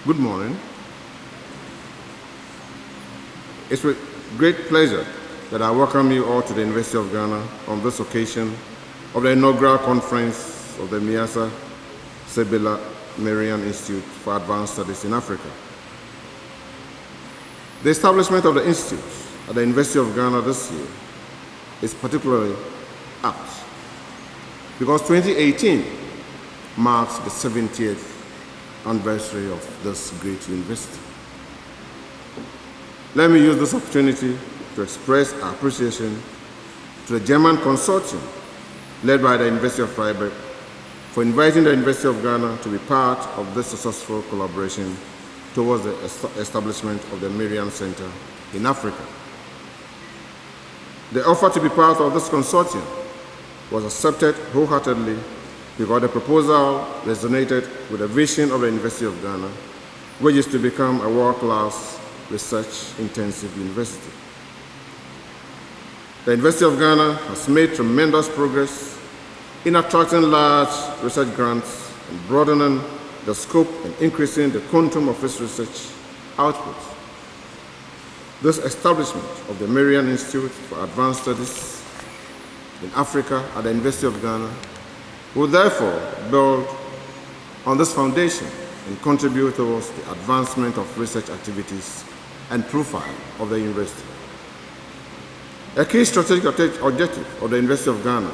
Good morning. It's with great pleasure that I welcome you all to the University of Ghana on this occasion of the inaugural conference of the MIASA Sebela Merian Institute for Advanced Studies in Africa. The establishment of the Institute at the University of Ghana this year is particularly apt because 2018 marks the 70th anniversary of this great university. Let me use this opportunity to express our appreciation to the German consortium led by the University of Freiburg for inviting the University of Ghana to be part of this successful collaboration towards the establishment of the Marian Center in Africa. The offer to be part of this consortium was accepted wholeheartedly because the proposal resonated with the vision of the University of Ghana, which is to become a world-class, research-intensive university. The University of Ghana has made tremendous progress in attracting large research grants and broadening the scope and increasing the quantum of its research output. This establishment of the Marian Institute for Advanced Studies in Africa at the University of Ghana will therefore build on this foundation and contribute towards the advancement of research activities and profile of the university. A key strategic objective of the University of Ghana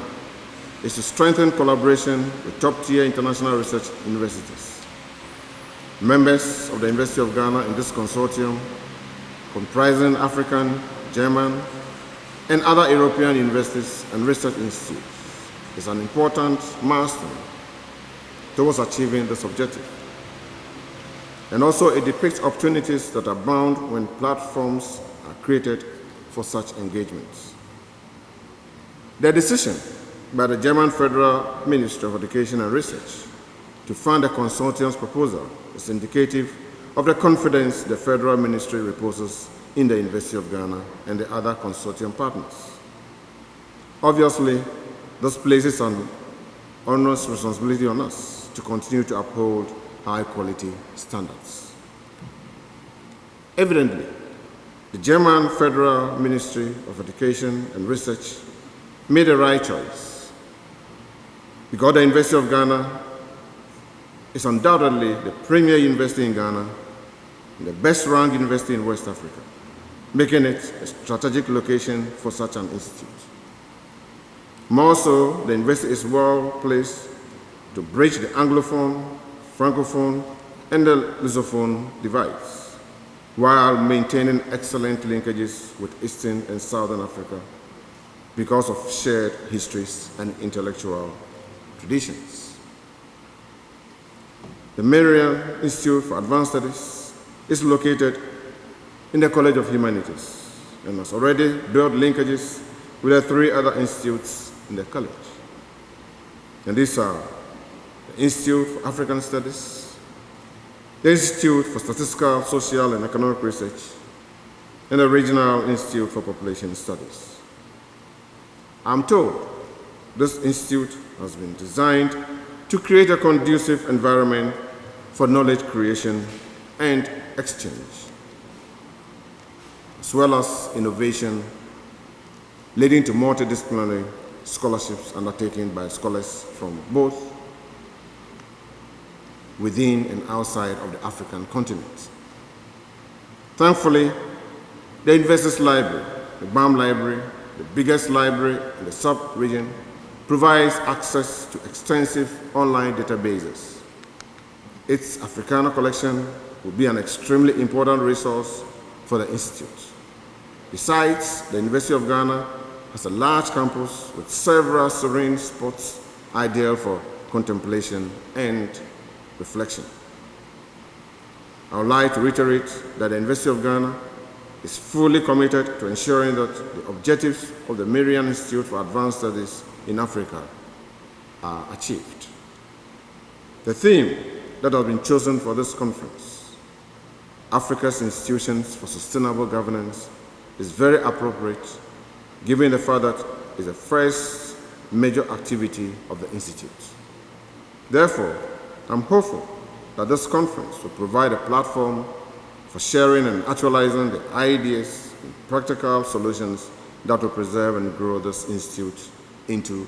is to strengthen collaboration with top-tier international research universities. Members of the University of Ghana in this consortium, comprising African, German, and other European universities and research institutes, is an important milestone towards achieving this objective. And also it depicts opportunities that abound when platforms are created for such engagements. The decision by the German Federal Ministry of Education and Research to fund the consortium's proposal is indicative of the confidence the Federal Ministry reposes in the University of Ghana and the other consortium partners. Obviously, this places an onerous responsibility on us to continue to uphold high-quality standards. Evidently, the German Federal Ministry of Education and Research made the right choice because the University of Ghana is undoubtedly the premier university in Ghana and the best-ranked university in West Africa, making it a strategic location for such an institute. More so, the university is well placed to bridge the Anglophone, Francophone, and the Lusophone divides, while maintaining excellent linkages with Eastern and Southern Africa because of shared histories and intellectual traditions. The Marian Institute for Advanced Studies is located in the College of Humanities and has already built linkages with the three other institutes in the college. And these are the Institute for African Studies, the Institute for Statistical, Social, and Economic Research, and the Regional Institute for Population Studies. I'm told this institute has been designed to create a conducive environment for knowledge creation and exchange, as well as innovation, leading to multidisciplinary scholarships undertaken by scholars from both within and outside of the African continent. Thankfully, the University's library, the BAM Library, the biggest library in the sub-region, provides access to extensive online databases. Its Africana collection will be an extremely important resource for the Institute. Besides, the University of Ghana has a large campus with several serene spots ideal for contemplation and reflection. I would like to reiterate that the University of Ghana is fully committed to ensuring that the objectives of the Marian Institute for Advanced Studies in Africa are achieved. The theme that has been chosen for this conference, Africa's Institutions for Sustainable Governance, is very appropriate given the fact that it's the first major activity of the Institute. Therefore, I'm hopeful that this conference will provide a platform for sharing and actualizing the ideas and practical solutions that will preserve and grow this institute into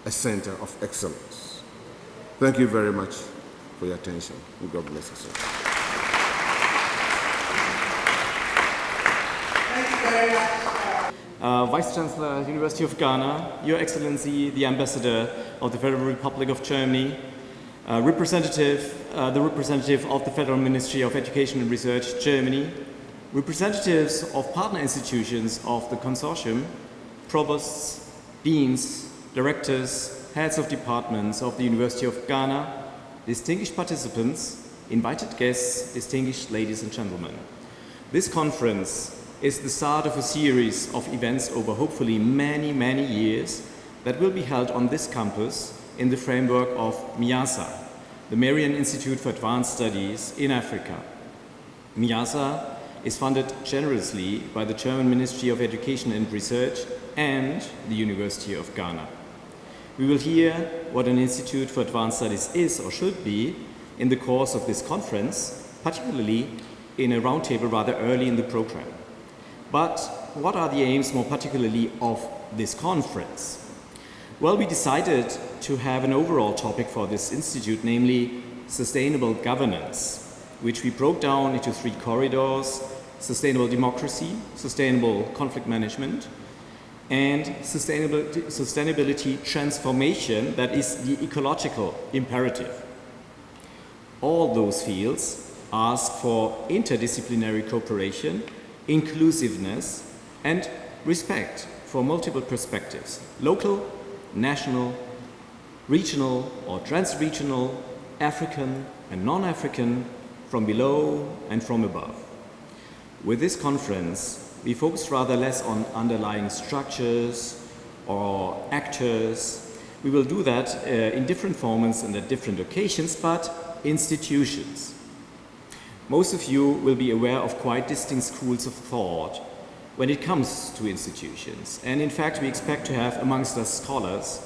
a center of excellence. Thank you very much for your attention, and God bless us all. Thank you very much. Vice Chancellor, University of Ghana, Your Excellency, the Ambassador of the Federal Republic of Germany, the representative of the Federal Ministry of Education and Research, Germany, representatives of partner institutions of the consortium, provosts, deans, directors, heads of departments of the University of Ghana, distinguished participants, invited guests, distinguished ladies and gentlemen. This conference is the start of a series of events over hopefully many, many years that will be held on this campus in the framework of MIASA, the Merian Institute for Advanced Studies in Africa. MIASA is funded generously by the German Ministry of Education and Research and the University of Ghana. We will hear what an Institute for Advanced Studies is or should be in the course of this conference, particularly in a roundtable rather early in the program. But what are the aims more particularly of this conference? Well, we decided to have an overall topic for this institute, namely sustainable governance, which we broke down into 3 corridors: sustainable democracy, sustainable conflict management, and sustainability transformation, that is the ecological imperative. All those fields ask for interdisciplinary cooperation, inclusiveness, and respect for multiple perspectives: local, national, regional or trans-regional, African and non-African, from below and from above. With this conference, we focus rather less on underlying structures or actors. We will do that in different formats and at different occasions, but institutions. Most of you will be aware of quite distinct schools of thought when it comes to institutions. And in fact, we expect to have amongst us scholars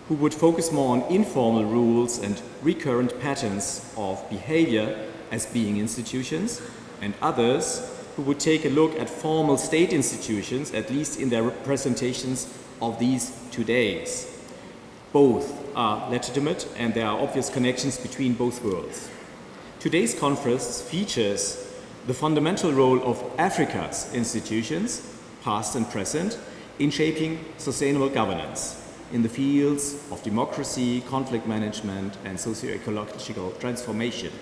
who would focus more on informal rules and recurrent patterns of behavior as being institutions, and others who would take a look at formal state institutions, at least in their representations of these 2 days. Both are legitimate, and there are obvious connections between both worlds. Today's conference features the fundamental role of Africa's institutions, past and present, in shaping sustainable governance in the fields of democracy, conflict management, and socio-ecological transformation.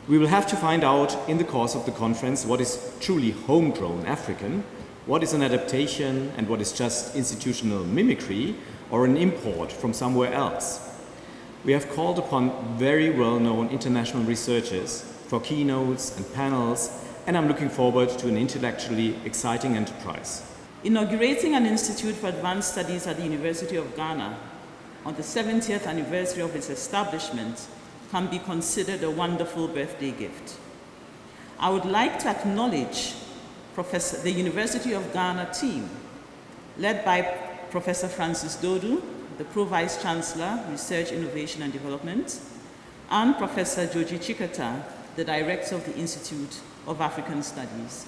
We will have to find out in the course of the conference what is truly homegrown African, what is an adaptation, and what is just institutional mimicry or an import from somewhere else. We have called upon very well-known international researchers for keynotes and panels, and I'm looking forward to an intellectually exciting enterprise. Inaugurating an Institute for Advanced Studies at the University of Ghana on the 70th anniversary of its establishment can be considered a wonderful birthday gift. I would like to acknowledge the University of Ghana team, led by Professor Francis Dodu, the Pro-Vice Chancellor, Research, Innovation and Development, and Professor Joji Chikata, the Director of the Institute of African Studies,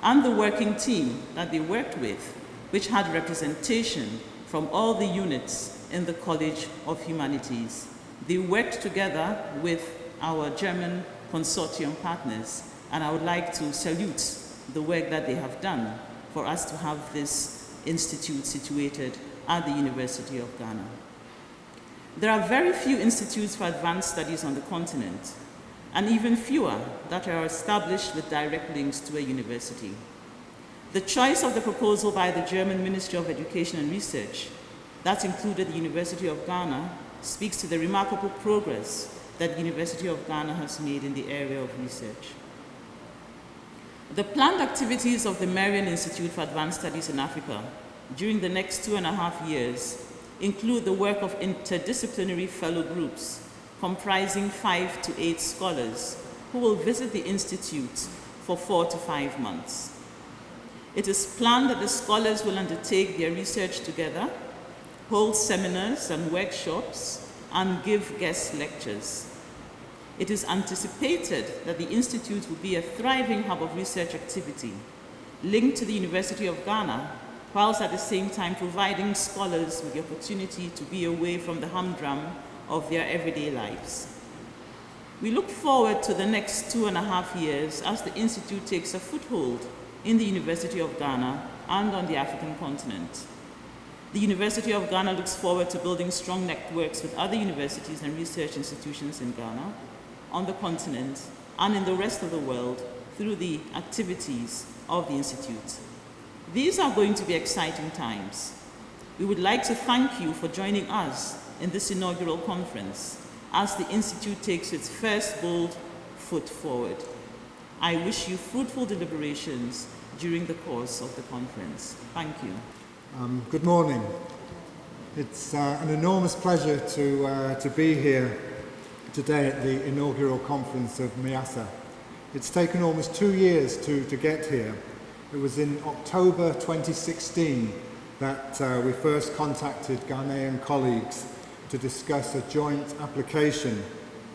and the working team that they worked with, which had representation from all the units in the College of Humanities. They worked together with our German consortium partners, and I would like to salute the work that they have done for us to have this institute situated at the University of Ghana. There are very few institutes for advanced studies on the continent, and even fewer that are established with direct links to a university. The choice of the proposal by the German Ministry of Education and Research, that included the University of Ghana, speaks to the remarkable progress that the University of Ghana has made in the area of research. The planned activities of the Marian Institute for Advanced Studies in Africa during the next 2.5 years include the work of interdisciplinary fellow groups comprising 5 to 8 scholars who will visit the Institute for 4 to 5 months. It is planned that the scholars will undertake their research together, hold seminars and workshops, and give guest lectures. it is anticipated that the Institute will be a thriving hub of research activity linked to the University of Ghana, whilst at the same time providing scholars with the opportunity to be away from the humdrum of their everyday lives. We look forward to the next 2.5 years as the Institute takes a foothold in the University of Ghana and on the African continent. The University of Ghana looks forward to building strong networks with other universities and research institutions in Ghana, on the continent, and in the rest of the world through the activities of the Institute. These are going to be exciting times. We would like to thank you for joining us in this inaugural conference as the Institute takes its first bold foot forward. I wish you fruitful deliberations during the course of the conference. Thank you. Good morning. It's an enormous pleasure to be here today at the inaugural conference of MIASA. It's taken almost 2 years to get here. It was in October 2016 that we first contacted Ghanaian colleagues to discuss a joint application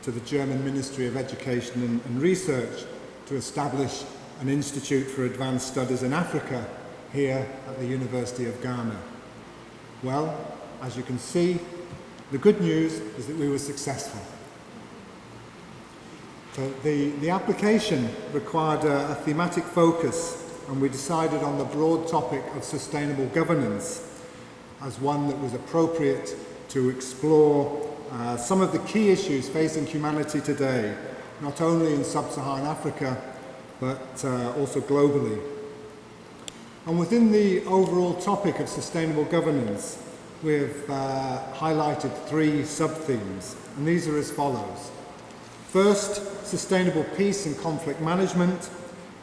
to the German Ministry of Education and Research to establish an Institute for Advanced Studies in Africa here at the University of Ghana. Well, as you can see, the good news is that we were successful. So the application required a thematic focus, and we decided on the broad topic of sustainable governance as one that was appropriate to explore some of the key issues facing humanity today, not only in Sub-Saharan Africa, but also globally. And within the overall topic of sustainable governance, we've highlighted 3 sub-themes, and these are as follows. First, sustainable peace and conflict management,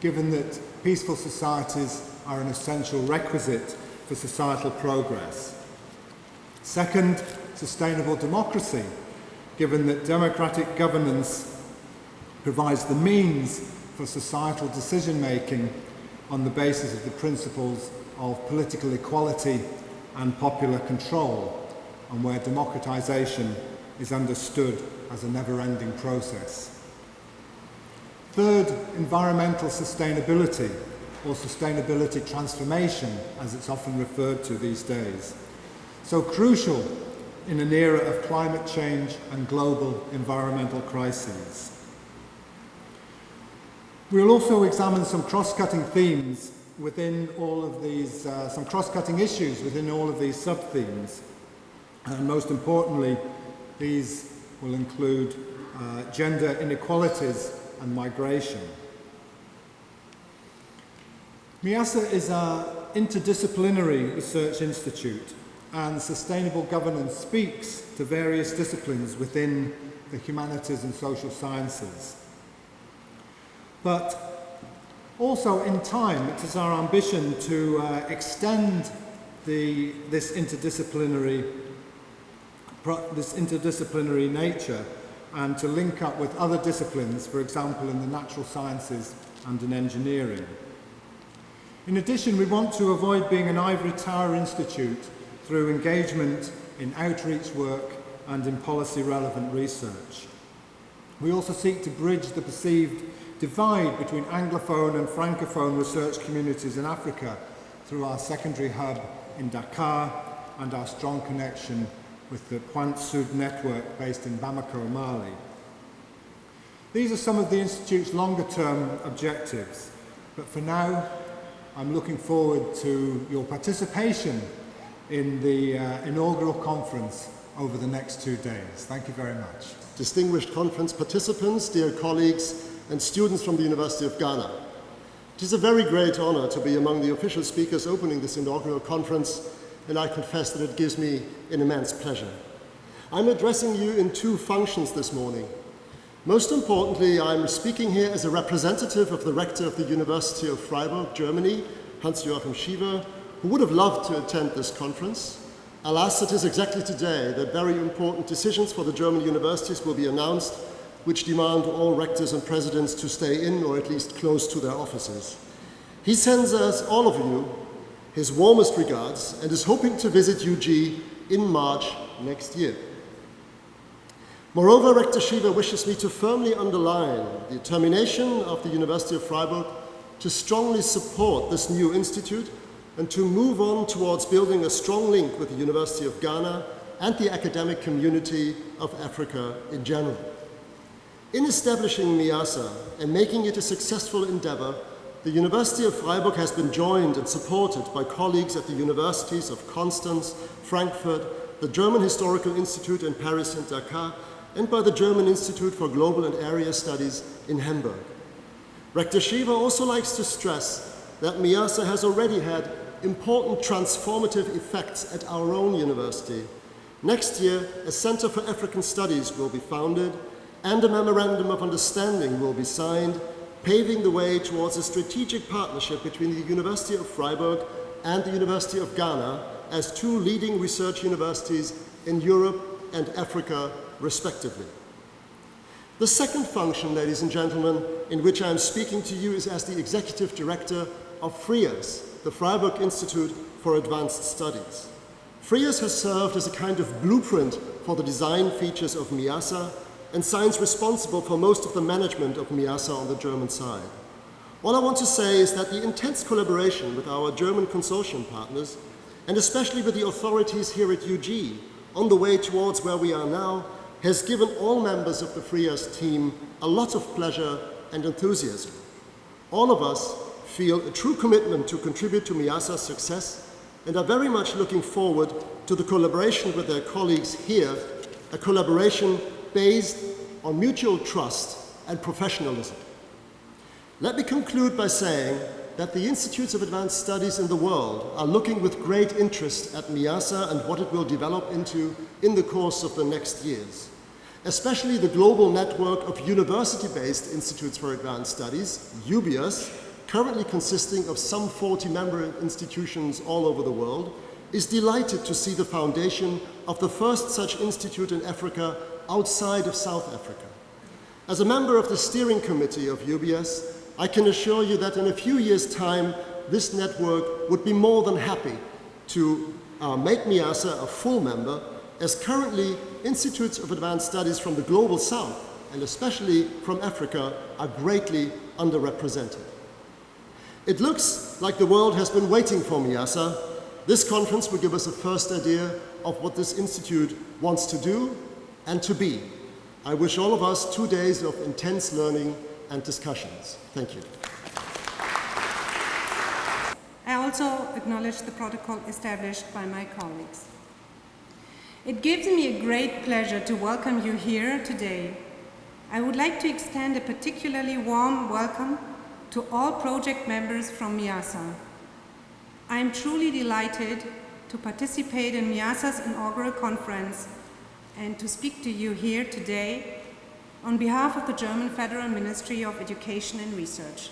given that peaceful societies are an essential requisite for societal progress. Second, sustainable democracy, given that democratic governance provides the means for societal decision-making on the basis of the principles of political equality and popular control, and where democratization is understood as a never-ending process. Third, environmental sustainability, or sustainability transformation, as it's often referred to these days. So crucial in an era of climate change and global environmental crises. We'll also examine some cross-cutting themes within all of these, some cross-cutting issues within all of these sub-themes. And most importantly, these will include gender inequalities and migration. MIASA is an interdisciplinary research institute, and sustainable governance speaks to various disciplines within the humanities and social sciences. But also in time, it is our ambition to extend this interdisciplinary nature and to link up with other disciplines, for example, in the natural sciences and in engineering. In addition, we want to avoid being an ivory tower institute through engagement in outreach work and in policy-relevant research. We also seek to bridge the perceived divide between Anglophone and Francophone research communities in Africa through our secondary hub in Dakar and our strong connection with the Point Sud network based in Bamako, Mali. These are some of the Institute's longer-term objectives, but for now, I'm looking forward to your participation in the inaugural conference over the next 2 days. Thank you very much. Distinguished conference participants, dear colleagues, and students from the University of Ghana. It is a very great honor to be among the official speakers opening this inaugural conference, and I confess that it gives me an immense pleasure. I'm addressing you in 2 functions this morning. Most importantly, I'm speaking here as a representative of the rector of the University of Freiburg, Germany, Hans-Joachim Schiever, who would have loved to attend this conference. Alas, it is exactly today that very important decisions for the German universities will be announced, which demand all rectors and presidents to stay in or at least close to their offices. He sends us, all of you, his warmest regards and is hoping to visit UG in March next year. Moreover, Rector Shiva wishes me to firmly underline the determination of the University of Freiburg to strongly support this new institute and to move on towards building a strong link with the University of Ghana and the academic community of Africa in general. In establishing MIASA and making it a successful endeavor, the University of Freiburg has been joined and supported by colleagues at the universities of Constance, Frankfurt, the German Historical Institute in Paris and Dakar, and by the German Institute for Global and Area Studies in Hamburg. Rector Shiva also likes to stress that MIASA has already had important transformative effects at our own university. Next year, a Center for African Studies will be founded and a Memorandum of Understanding will be signed, paving the way towards a strategic partnership between the University of Freiburg and the University of Ghana as two leading research universities in Europe and Africa, respectively. The second function, ladies and gentlemen, in which I am speaking to you is as the Executive Director of FRIAS, the Freiburg Institute for Advanced Studies. FRIAS has served as a kind of blueprint for the design features of MIASA and science responsible for most of the management of MIASA on the German side. All I want to say is that the intense collaboration with our German consortium partners, and especially with the authorities here at UG, on the way towards where we are now, has given all members of the FRIAS team a lot of pleasure and enthusiasm. All of us feel a true commitment to contribute to MIASA's success and are very much looking forward to the collaboration with their colleagues here, a collaboration based on mutual trust and professionalism. Let me conclude by saying that the Institutes of Advanced Studies in the world are looking with great interest at MIASA and what it will develop into in the course of the next years. Especially the global network of university-based Institutes for Advanced Studies, UBIAS, currently consisting of some 40 member institutions all over the world, is delighted to see the foundation of the first such institute in Africa outside of South Africa. As a member of the steering committee of UBIAS, I can assure you that in a few years' time, this network would be more than happy to make MIASA a full member, as currently Institutes of Advanced Studies from the Global South, and especially from Africa, are greatly underrepresented. It looks like the world has been waiting for MIASA. This conference will give us a first idea of what this institute wants to do and to be. I wish all of us 2 days of intense learning and discussions. Thank you. I also acknowledge the protocol established by my colleagues. It gives me a great pleasure to welcome you here today. I would like to extend a particularly warm welcome to all project members from MIASA. I am truly delighted to participate in MIASA's inaugural conference and to speak to you here today on behalf of the German Federal Ministry of Education and Research.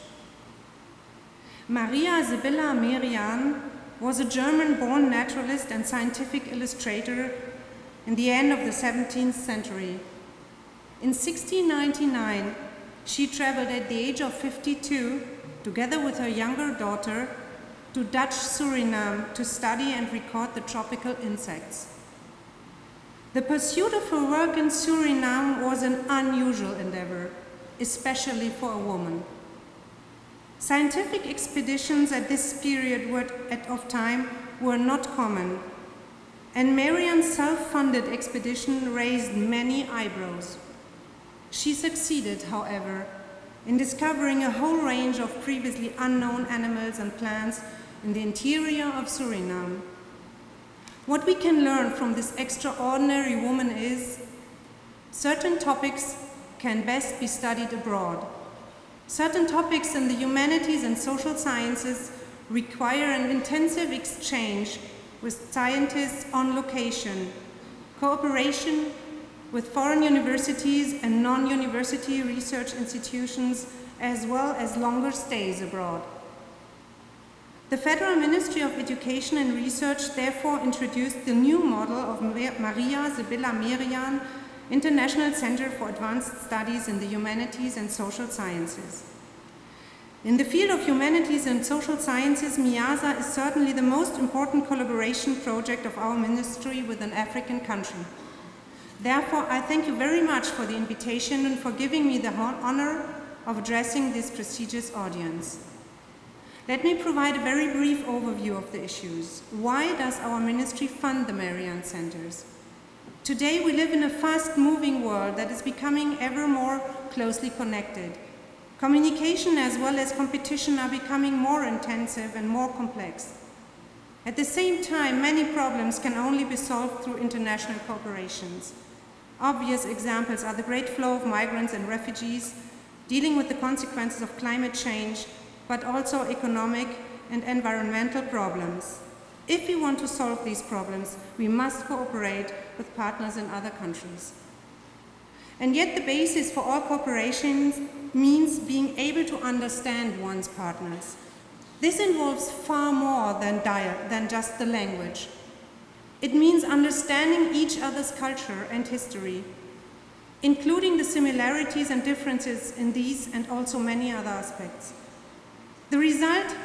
Maria Sibylla Merian was a German-born naturalist and scientific illustrator in the end of the 17th century. In 1699, she traveled at the age of 52, together with her younger daughter, to Dutch Suriname to study and record the tropical insects. The pursuit of her work in Suriname was an unusual endeavor, especially for a woman. Scientific expeditions at this period of time were not common, and Marian's self-funded expedition raised many eyebrows. She succeeded, however, in discovering a whole range of previously unknown animals and plants in the interior of Suriname. What we can learn from this extraordinary woman is certain topics can best be studied abroad. Certain topics in the humanities and social sciences require an intensive exchange with scientists on location, cooperation with foreign universities and non-university research institutions, as well as longer stays abroad. The Federal Ministry of Education and Research therefore introduced the new model of Maria Sibylla Merian International Center for Advanced Studies in the Humanities and Social Sciences. In the field of humanities and social sciences, MIASA is certainly the most important collaboration project of our ministry with an African country. Therefore, I thank you very much for the invitation and for giving me the honor of addressing this prestigious audience. Let me provide a very brief overview of the issues. Why does our ministry fund the Marian centers? Today, we live in a fast-moving world that is becoming ever more closely connected. Communication as well as competition are becoming more intensive and more complex. At the same time, many problems can only be solved through international cooperations. Obvious examples are the great flow of migrants and refugees, dealing with the consequences of climate change, but also economic and environmental problems. If we want to solve these problems, we must cooperate with partners in other countries. And yet the basis for all cooperation means being able to understand one's partners. This involves far more than just the language. It means understanding each other's culture and history, including the similarities and differences in these and also many other aspects. The result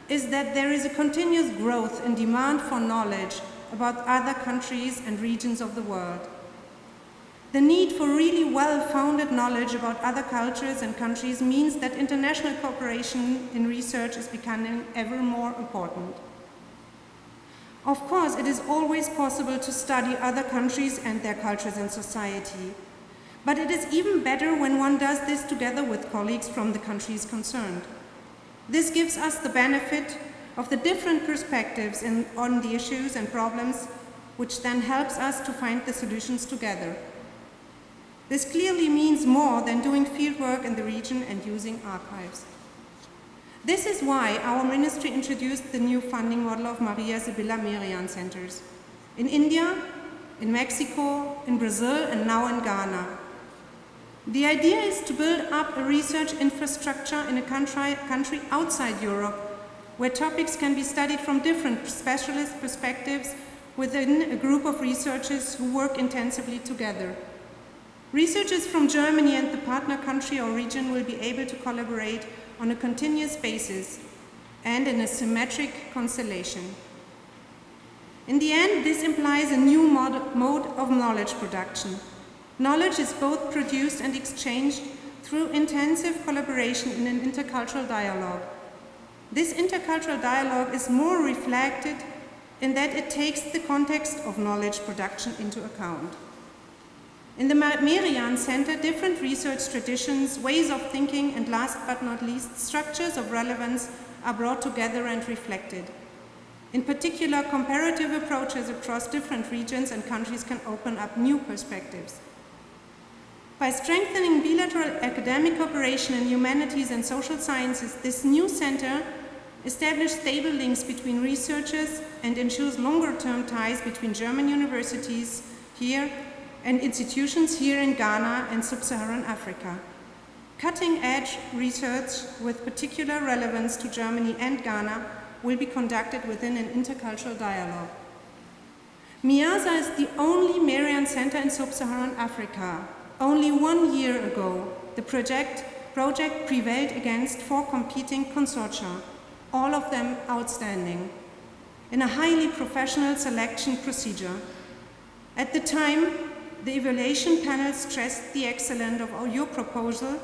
is that there is a continuous growth in demand for knowledge about other countries and regions of the world. The need for really well-founded knowledge about other cultures and countries means that international cooperation in research is becoming ever more important. Of course, it is always possible to study other countries and their cultures and society, but it is even better when one does this together with colleagues from the countries concerned. This gives us the benefit of the different perspectives on the issues and problems, which then helps us to find the solutions together. This clearly means more than doing fieldwork in the region and using archives. This is why our ministry introduced the new funding model of Maria Sibylla Merian centers in India, in Mexico, in Brazil, and now in Ghana. The idea is to build up a research infrastructure in a country outside Europe, where topics can be studied from different specialist perspectives within a group of researchers who work intensively together. Researchers from Germany and the partner country or region will be able to collaborate on a continuous basis and in a symmetric constellation. In the end, this implies a new mode of knowledge production. Knowledge is both produced and exchanged through intensive collaboration in an intercultural dialogue. This intercultural dialogue is more reflected in that it takes the context of knowledge production into account. In the Marian Center, different research traditions, ways of thinking, and last but not least, structures of relevance are brought together and reflected. In particular, comparative approaches across different regions and countries can open up new perspectives. By strengthening bilateral academic cooperation in humanities and social sciences, this new center establishes stable links between researchers and ensures longer-term ties between German universities here and institutions here in Ghana and Sub-Saharan Africa. Cutting-edge research with particular relevance to Germany and Ghana will be conducted within an intercultural dialogue. Meazza is the only Marian center in Sub-Saharan Africa. Only 1 year ago, the project prevailed against 4 competing consortia, all of them outstanding, in a highly professional selection procedure. At the time, the evaluation panel stressed the excellence of your proposal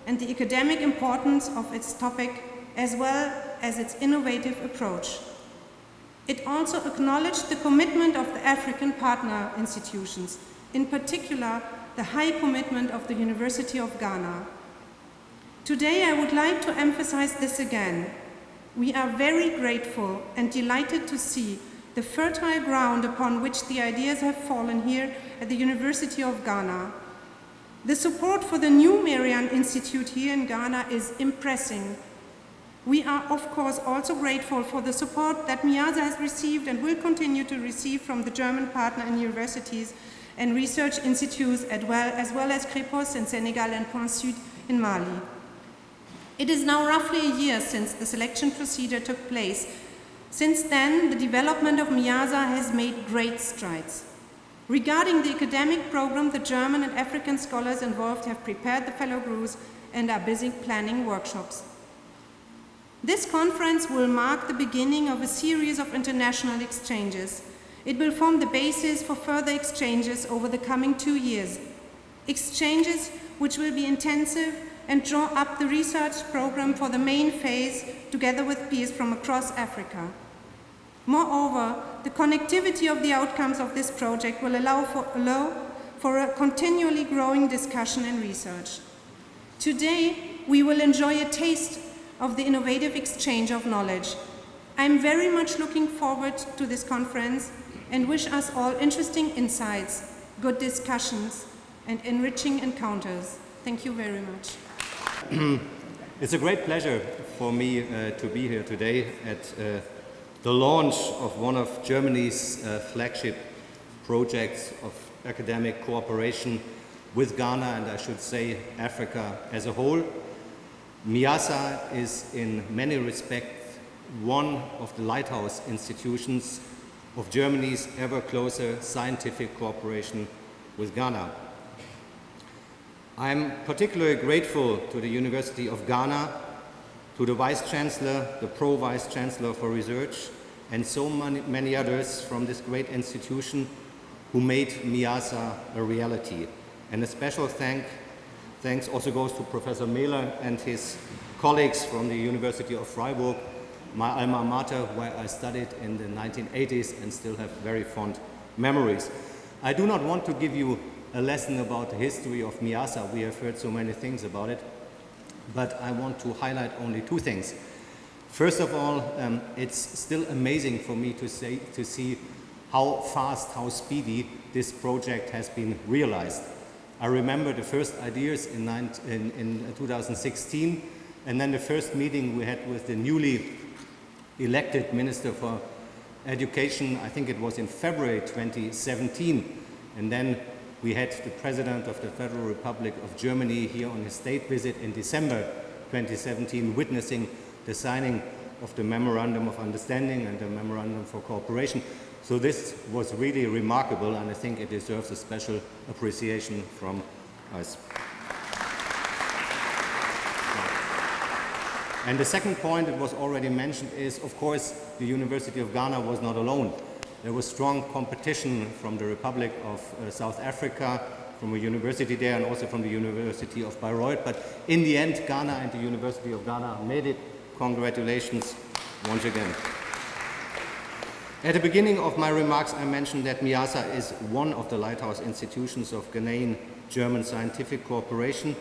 and the academic importance of its topic, as well as its innovative approach. It also acknowledged the commitment of the African partner institutions, in particular, the high commitment of the University of Ghana. Today, I would like to emphasize this again. We are very grateful and delighted to see the fertile ground upon which the ideas have fallen here at the University of Ghana. The support for the new Marian Institute here in Ghana is impressive. We are, of course, also grateful for the support that MIASA has received and will continue to receive from the German partner and universities and research institutes, as well as Crépos in Senegal and Point Sud in Mali. It is now roughly a year since the selection procedure took place. Since then, the development of MIASA has made great strides. Regarding the academic program, the German and African scholars involved have prepared the fellow groups and are busy planning workshops. This conference will mark the beginning of a series of international exchanges. It will form the basis for further exchanges over the coming 2 years. Exchanges which will be intensive and draw up the research program for the main phase together with peers from across Africa. Moreover, the connectivity of the outcomes of this project will allow for a continually growing discussion and research. Today, we will enjoy a taste of the innovative exchange of knowledge. I'm very much looking forward to this conference and wish us all interesting insights, good discussions, and enriching encounters. Thank you very much. It's a great pleasure for me to be here today at the launch of one of Germany's flagship projects of academic cooperation with Ghana, and I should say Africa as a whole. MIASA is in many respects one of the lighthouse institutions of Germany's ever closer scientific cooperation with Ghana. I'm particularly grateful to the University of Ghana, to the Vice-Chancellor, the Pro-Vice-Chancellor for Research, and so many others from this great institution who made MIASA a reality. And a special thanks also goes to Professor Mehler and his colleagues from the University of Freiburg, my alma mater, where I studied in the 1980s and still have very fond memories. I do not want to give you a lesson about the history of MIASA. We have heard so many things about it, but I want to highlight only two things. First of all, it's still amazing for me to see how fast, how speedy this project has been realized. I remember the first ideas in 2016, and then the first meeting we had with the newly elected Minister for Education, I think it was in February 2017, and then we had the President of the Federal Republic of Germany here on his state visit in December 2017, witnessing the signing of the Memorandum of Understanding and the Memorandum for Cooperation. So this was really remarkable, and I think it deserves a special appreciation from us. And the second point that was already mentioned is, of course, the University of Ghana was not alone. There was strong competition from the Republic of South Africa, from a university there, and also from the University of Bayreuth. But in the end, Ghana and the University of Ghana made it. Congratulations once again. At the beginning of my remarks, I mentioned that MIASA is one of the lighthouse institutions of Ghanaian-German scientific cooperation.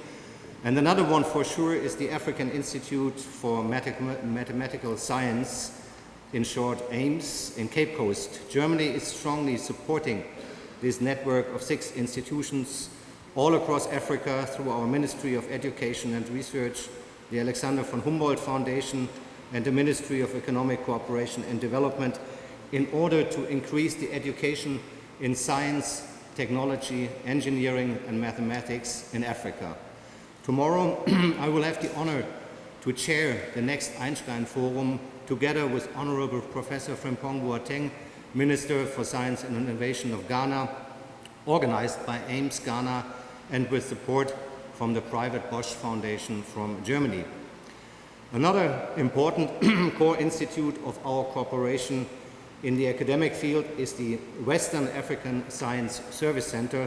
And another one for sure is the African Institute for Mathematical Science, in short, AIMS, in Cape Coast. Germany is strongly supporting this network of 6 institutions all across Africa through our Ministry of Education and Research, the Alexander von Humboldt Foundation, and the Ministry of Economic Cooperation and Development, in order to increase the education in science, technology, engineering, and mathematics in Africa. Tomorrow, I will have the honor to chair the next Einstein Forum together with Honorable Professor Frimpong Boateng, Minister for Science and Innovation of Ghana, organized by AIMS Ghana and with support from the private Bosch Foundation from Germany. Another important core institute of our cooperation in the academic field is the Western African Science Service Center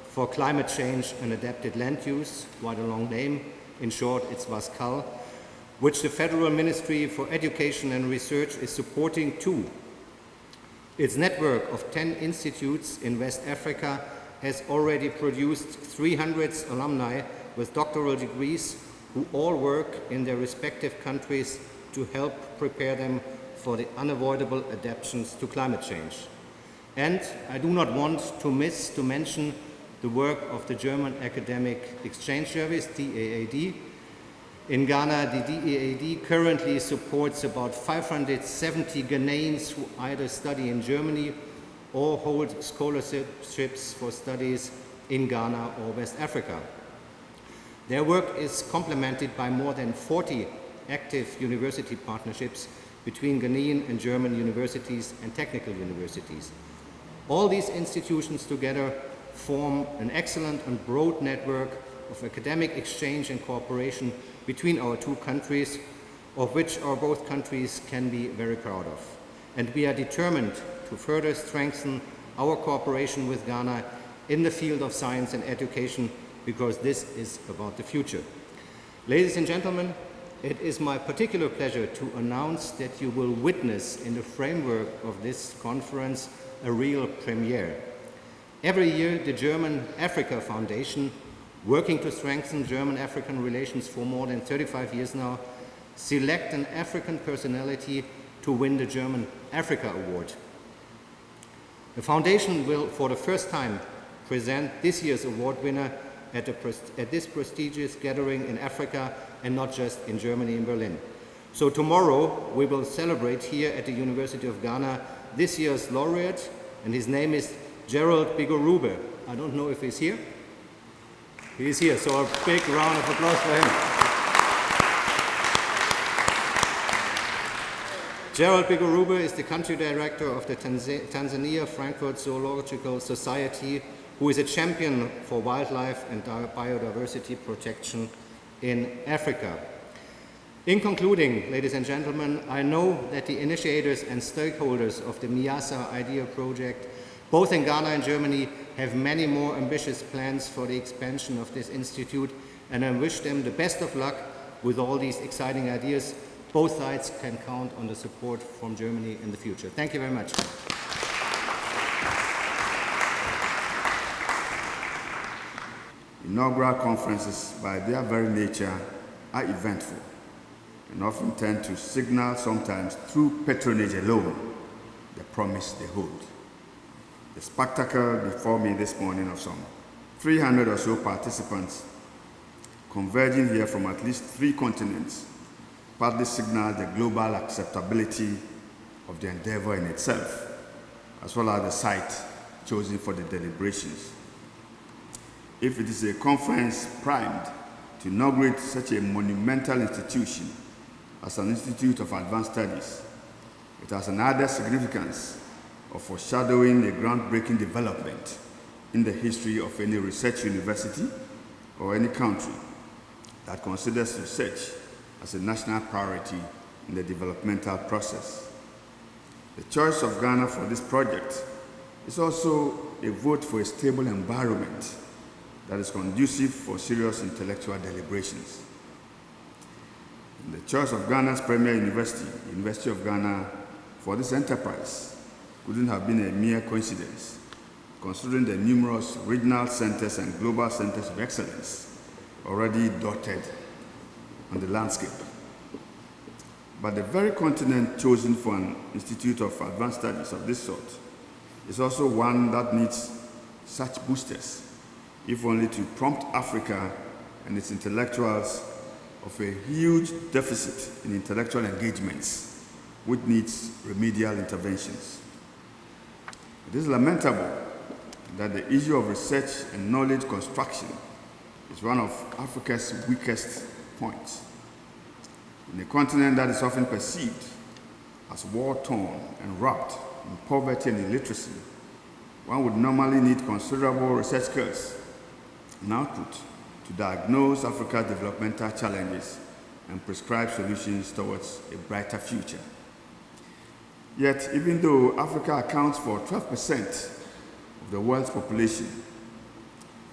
for Climate Change and Adapted Land Use, quite a long name, in short it's WASCAL, which the Federal Ministry for Education and Research is supporting too. Its network of 10 institutes in West Africa has already produced 300 alumni with doctoral degrees who all work in their respective countries to help prepare them for the unavoidable adaptations to climate change. And I do not want to miss to mention the work of the German Academic Exchange Service, DAAD. In Ghana, the DAAD currently supports about 570 Ghanaians who either study in Germany or hold scholarships for studies in Ghana or West Africa. Their work is complemented by more than 40 active university partnerships between Ghanaian and German universities and technical universities. All these institutions together form an excellent and broad network of academic exchange and cooperation between our two countries, of which our both countries can be very proud of. and we are determined to further strengthen our cooperation with Ghana in the field of science and education, because this is about the future. Ladies and gentlemen, it is my particular pleasure to announce that you will witness in the framework of this conference a real premiere. Every year, the German Africa Foundation, working to strengthen German-African relations for more than 35 years now, select an African personality to win the German Africa Award. The foundation will, for the first time, present this year's award winner at this prestigious gathering in Africa, and not just in Germany and Berlin. So tomorrow we will celebrate here at the University of Ghana this year's laureate, and his name is Gerald Bigorube. I don't know if he's here. He is here, so a big round of applause for him. Gerald Bigorube is the country director of the Tanzania Frankfurt Zoological Society, who is a champion for wildlife and biodiversity protection in Africa. In concluding, ladies and gentlemen, I know that the initiators and stakeholders of the MIASA IDEA project, both in Ghana and Germany, have many more ambitious plans for the expansion of this institute, and I wish them the best of luck with all these exciting ideas. Both sides can count on the support from Germany in the future. Thank you very much. Inaugural conferences, by their very nature, are eventful and often tend to signal, sometimes through patronage alone, the promise they hold. The spectacle before me this morning of some 300 or so participants converging here from at least 3 continents partly signals the global acceptability of the endeavor in itself, as well as the site chosen for the deliberations. If it is a conference primed to inaugurate such a monumental institution as an Institute of Advanced Studies, it has an added significance of foreshadowing a groundbreaking development in the history of any research university or any country that considers research as a national priority in the developmental process. The choice of Ghana for this project is also a vote for a stable environment that is conducive for serious intellectual deliberations. And the choice of Ghana's premier university, the University of Ghana, for this enterprise couldn't have been a mere coincidence, considering the numerous regional centers and global centers of excellence already dotted on the landscape. But the very continent chosen for an Institute of Advanced Studies of this sort is also one that needs such boosters, if only to prompt Africa and its intellectuals of a huge deficit in intellectual engagements, which needs remedial interventions. It is lamentable that the issue of research and knowledge construction is one of Africa's weakest points. In a continent that is often perceived as war-torn and wrapped in poverty and illiteracy, one would normally need considerable research skills and output to diagnose Africa's developmental challenges and prescribe solutions towards a brighter future. Yet, even though Africa accounts for 12% of the world's population,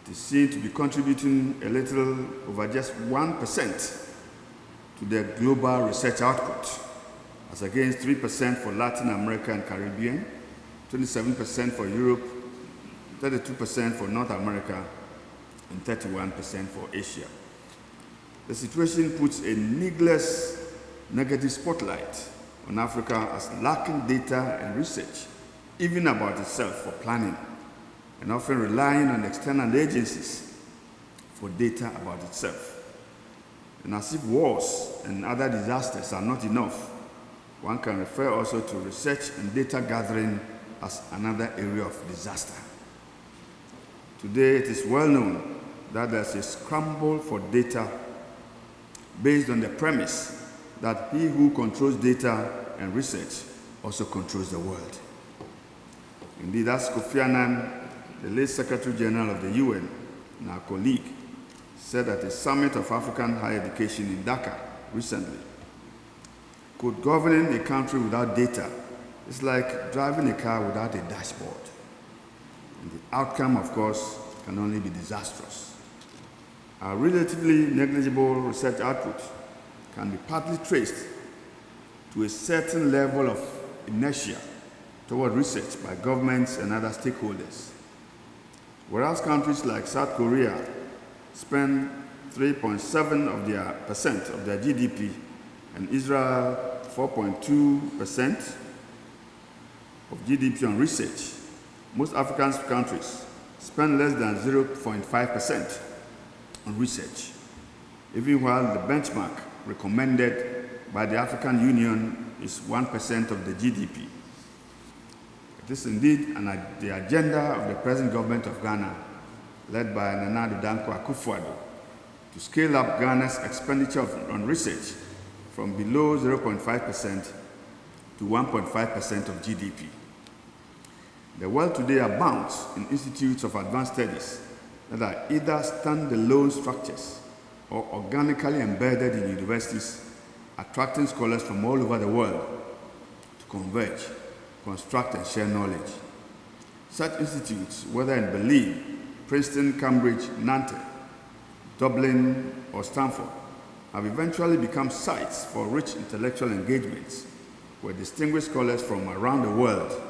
it is seen to be contributing a little over just 1% to the global research output, as against 3% for Latin America and Caribbean, 27% for Europe, 32% for North America, and 31% for Asia. The situation puts a needless negative spotlight on Africa as lacking data and research, even about itself, for planning, and often relying on external agencies for data about itself. And as if wars and other disasters are not enough, one can refer also to research and data gathering as another area of disaster. Today, it is well known that there's a scramble for data based on the premise that he who controls data and research also controls the world. Indeed, as Kofi Annan, the late Secretary General of the UN, and our colleague, said at a summit of African higher education in Dhaka recently, quote, governing a country without data It's like driving a car without a dashboard. And the outcome, of course, can only be disastrous. Our relatively negligible research output can be partly traced to a certain level of inertia toward research by governments and other stakeholders. Whereas countries like South Korea spend 3.7% of their GDP and Israel 4.2% of GDP on research, most African countries spend less than 0.5% on research, even while the benchmark recommended by the African Union is 1% of the GDP. It is indeed the agenda of the present government of Ghana, led by Nana Addo Dankwa Akufo-Addo, to scale up Ghana's expenditure on research from below 0.5% to 1.5% of GDP. The world today abounds in institutes of advanced studies that are either stand-alone structures or organically embedded in universities, attracting scholars from all over the world to converge, construct, and share knowledge. Such institutes, whether in Berlin, Princeton, Cambridge, Nantes, Dublin, or Stanford, have eventually become sites for rich intellectual engagements where distinguished scholars from around the world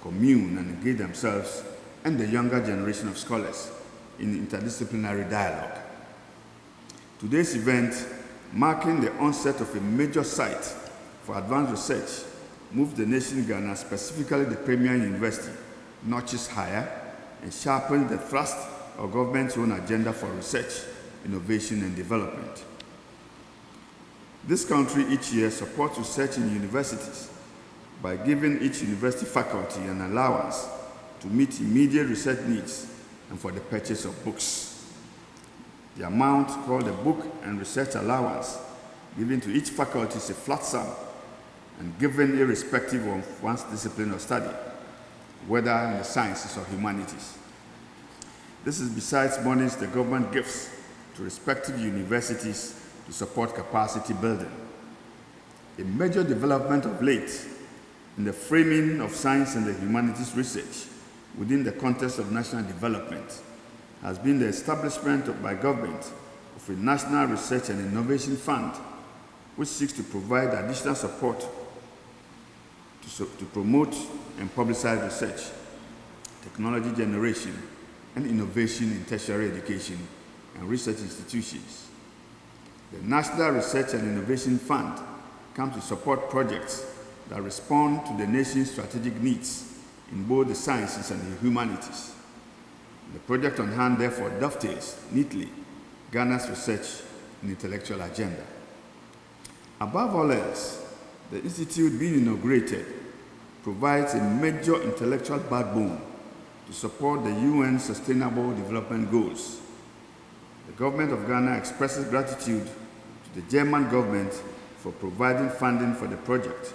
commune and engage themselves and the younger generation of scholars in interdisciplinary dialogue. Today's event, marking the onset of a major site for advanced research, moves the nation Ghana, specifically the premier university, notches higher and sharpens the thrust of government's own agenda for research, innovation, and development. This country each year supports research in universities by giving each university faculty an allowance to meet immediate research needs and for the purchase of books. The amount called the Book and Research Allowance given to each faculty is a flat sum and given irrespective of one's discipline of study, whether in the sciences or humanities. This is besides monies the government gives to respective universities to support capacity building. A major development of late in the framing of science and the humanities research within the context of national development has been the establishment by government of a National Research and Innovation Fund, which seeks to provide additional support to promote and publicize research, technology generation, and innovation in tertiary education and research institutions. The National Research and Innovation Fund comes to support projects that respond to the nation's strategic needs in both the sciences and the humanities. The project on hand therefore dovetails neatly Ghana's research and intellectual agenda. Above all else, the institute being inaugurated provides a major intellectual backbone to support the UN Sustainable Development Goals. The government of Ghana expresses gratitude to the German government for providing funding for the project.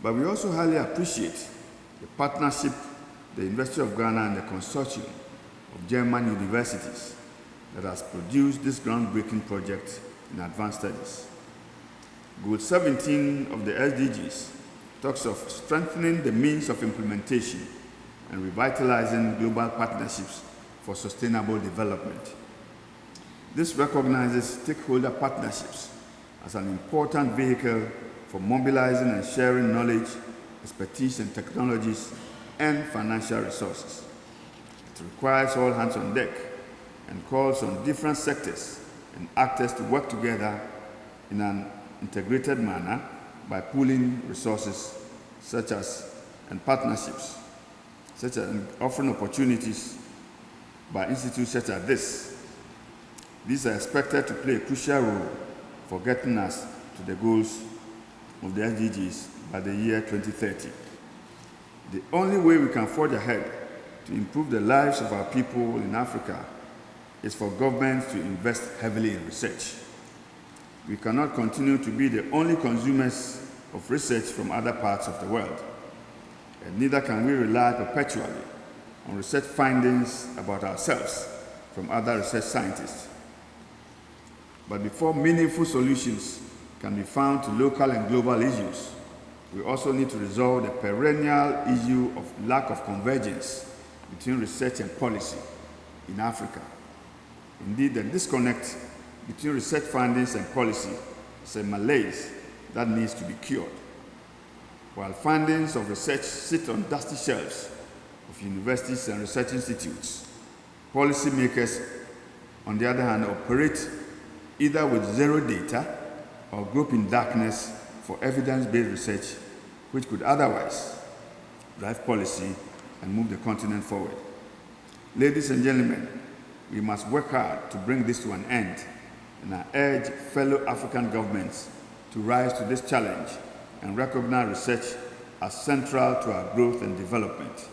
But we also highly appreciate the partnership the University of Ghana and the consortium of German universities that has produced this groundbreaking project in advanced studies. Goal 17 of the SDGs talks of strengthening the means of implementation and revitalizing global partnerships for sustainable development. This recognizes stakeholder partnerships as an important vehicle for mobilizing and sharing knowledge, expertise, and technologies and financial resources. It requires all hands on deck and calls on different sectors and actors to work together in an integrated manner by pooling resources and partnerships, such as offering opportunities by institutes such as this. These are expected to play a crucial role for getting us to the goals of the SDGs by the year 2030. The only way we can forge ahead to improve the lives of our people in Africa is for governments to invest heavily in research. We cannot continue to be the only consumers of research from other parts of the world, and neither can we rely perpetually on research findings about ourselves from other research scientists. But before meaningful solutions can be found to local and global issues, We also need to resolve the perennial issue of lack of convergence between research and policy in Africa. Indeed, the disconnect between research findings and policy is a malaise that needs to be cured. While findings of research sit on dusty shelves of universities and research institutes, policymakers, on the other hand, operate either with zero data or grope in darkness for evidence-based research, which could otherwise drive policy and move the continent forward. Ladies and gentlemen, we must work hard to bring this to an end, and I urge fellow African governments to rise to this challenge and recognize research as central to our growth and development.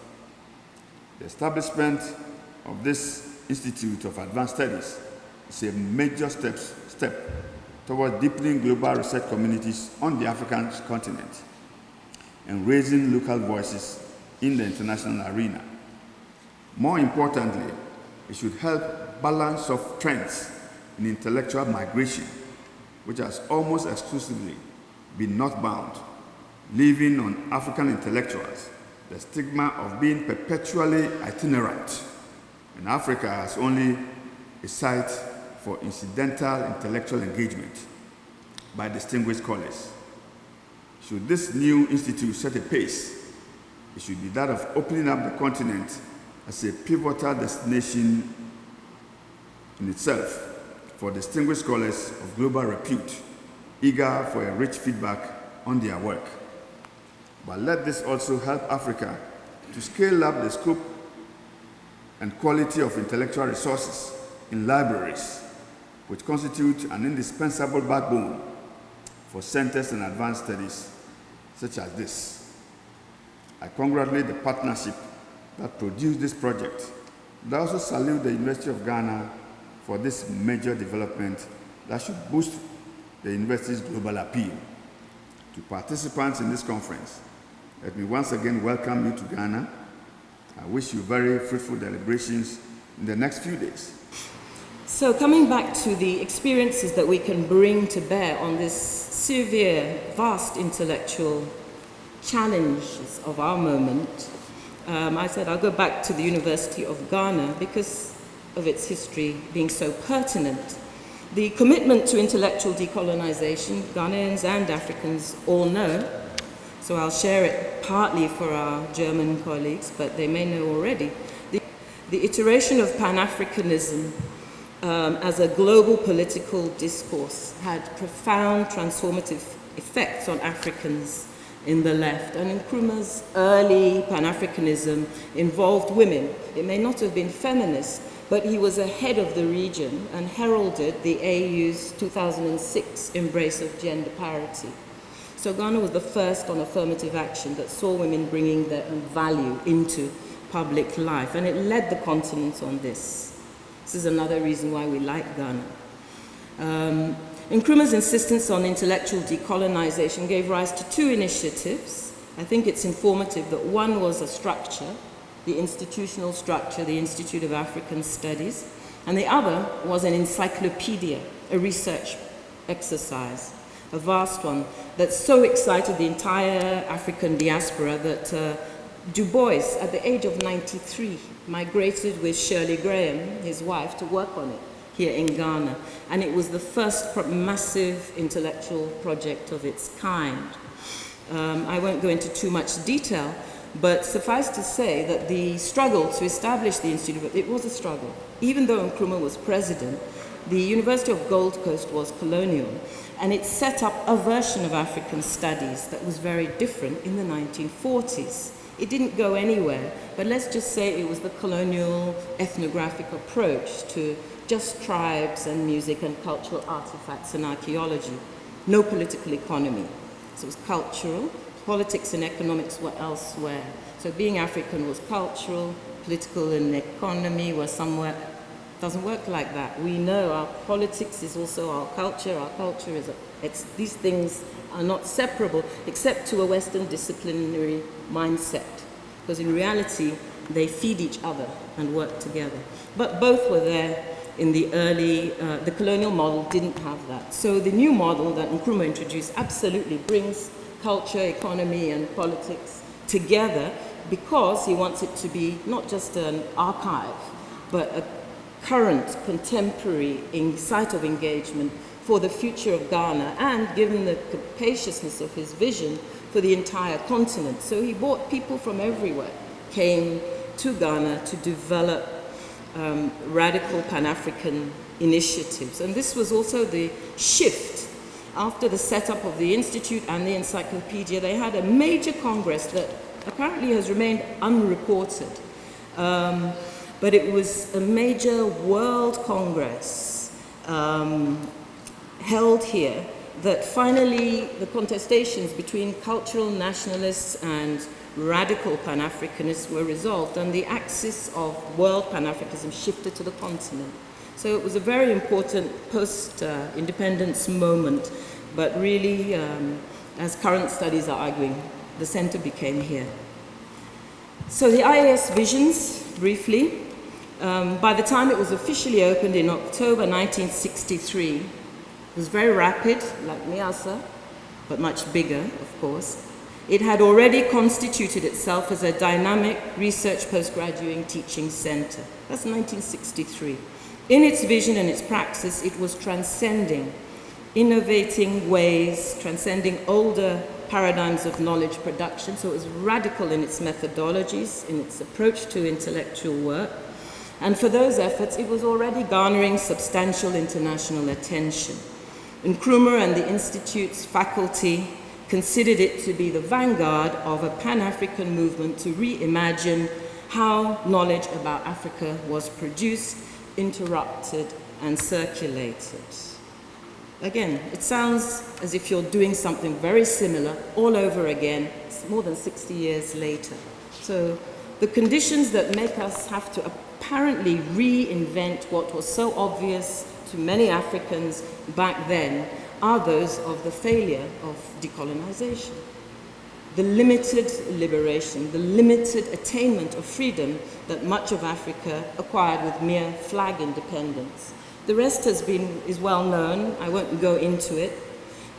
The establishment of this Institute of Advanced Studies is a major step towards deepening global research communities on the African continent and raising local voices in the international arena. More importantly, it should help balance of trends in intellectual migration, which has almost exclusively been northbound, leaving on African intellectuals the stigma of being perpetually itinerant, and Africa has only a site for incidental intellectual engagement by distinguished scholars. Should this new institute set a pace, it should be that of opening up the continent as a pivotal destination in itself for distinguished scholars of global repute, eager for a rich feedback on their work. But let this also help Africa to scale up the scope and quality of intellectual resources in libraries, which constitute an indispensable backbone for centers and advanced studies such as this. I congratulate the partnership that produced this project, but I also salute the University of Ghana for this major development that should boost the university's global appeal. To participants in this conference, let me once again welcome you to Ghana. I wish you very fruitful deliberations in the next few days. So coming back to the experiences that we can bring to bear on this severe, vast intellectual challenges of our moment, I said I'll go back to the University of Ghana because of its history being so pertinent. The commitment to intellectual decolonization, Ghanaians and Africans all know, so I'll share it partly for our German colleagues, but they may know already. The iteration of Pan-Africanism as a global political discourse had profound transformative effects on Africans in the left. And Nkrumah's early Pan-Africanism involved women. It may not have been feminist, but he was ahead of the region and heralded the AAU's 2006 embrace of gender parity. So Ghana was the first on affirmative action that saw women bringing their own value into public life, and it led the continent on this. This is another reason why we like Ghana. Nkrumah's insistence on intellectual decolonization gave rise to two initiatives. I think it's informative that one was a structure, the institutional structure, the Institute of African Studies, and the other was an encyclopedia, a research exercise, a vast one that so excited the entire African diaspora that Du Bois, at the age of 93, migrated with Shirley Graham, his wife, to work on it here in Ghana. And it was the first massive intellectual project of its kind. I won't go into too much detail, but suffice to say that the struggle to establish the Institute, it was a struggle. Even though Nkrumah was president, the University of Gold Coast was colonial, and it set up a version of African studies that was very different in the 1940s. It didn't go anywhere, but let's just say it was the colonial ethnographic approach to just tribes and music and cultural artifacts and archaeology. No political economy. So it was cultural. Politics and economics were elsewhere. So being African was cultural, political and economy were somewhere. It doesn't work like that. We know our politics is also our culture is these things are not separable except to a Western disciplinary mindset, because in reality they feed each other and work together. But both were there in the early, the colonial model didn't have that. So the new model that Nkrumah introduced absolutely brings culture, economy, and politics together, because he wants it to be not just an archive, but a current, contemporary site of engagement for the future of Ghana, and given the capaciousness of his vision, for the entire continent. So he brought people from everywhere, came to Ghana to develop radical Pan-African initiatives. And this was also the shift. After the setup of the Institute and the Encyclopedia, they had a major congress that apparently has remained unreported. But it was a major world congress held here that finally the contestations between cultural nationalists and radical Pan-Africanists were resolved, and the axis of world Pan-Africanism shifted to the continent. So it was a very important post-independence moment, but really, as current studies are arguing, the center became here. So the IAS visions, briefly, by the time it was officially opened in October 1963, it was very rapid, like Meazza, but much bigger, of course. It had already constituted itself as a dynamic research postgraduate teaching center. That's 1963. In its vision and its praxis, it was transcending, innovating ways, transcending older paradigms of knowledge production. So it was radical in its methodologies, in its approach to intellectual work. And for those efforts, it was already garnering substantial international attention. Nkrumah and the Institute's faculty considered it to be the vanguard of a Pan-African movement to reimagine how knowledge about Africa was produced, interrupted, and circulated. Again, it sounds as if you're doing something very similar all over again, more than 60 years later. So the conditions that make us have to apparently reinvent what was so obvious to many Africans back then are those of the failure of decolonization. The limited liberation, the limited attainment of freedom that much of Africa acquired with mere flag independence. The rest is well known. I won't go into it.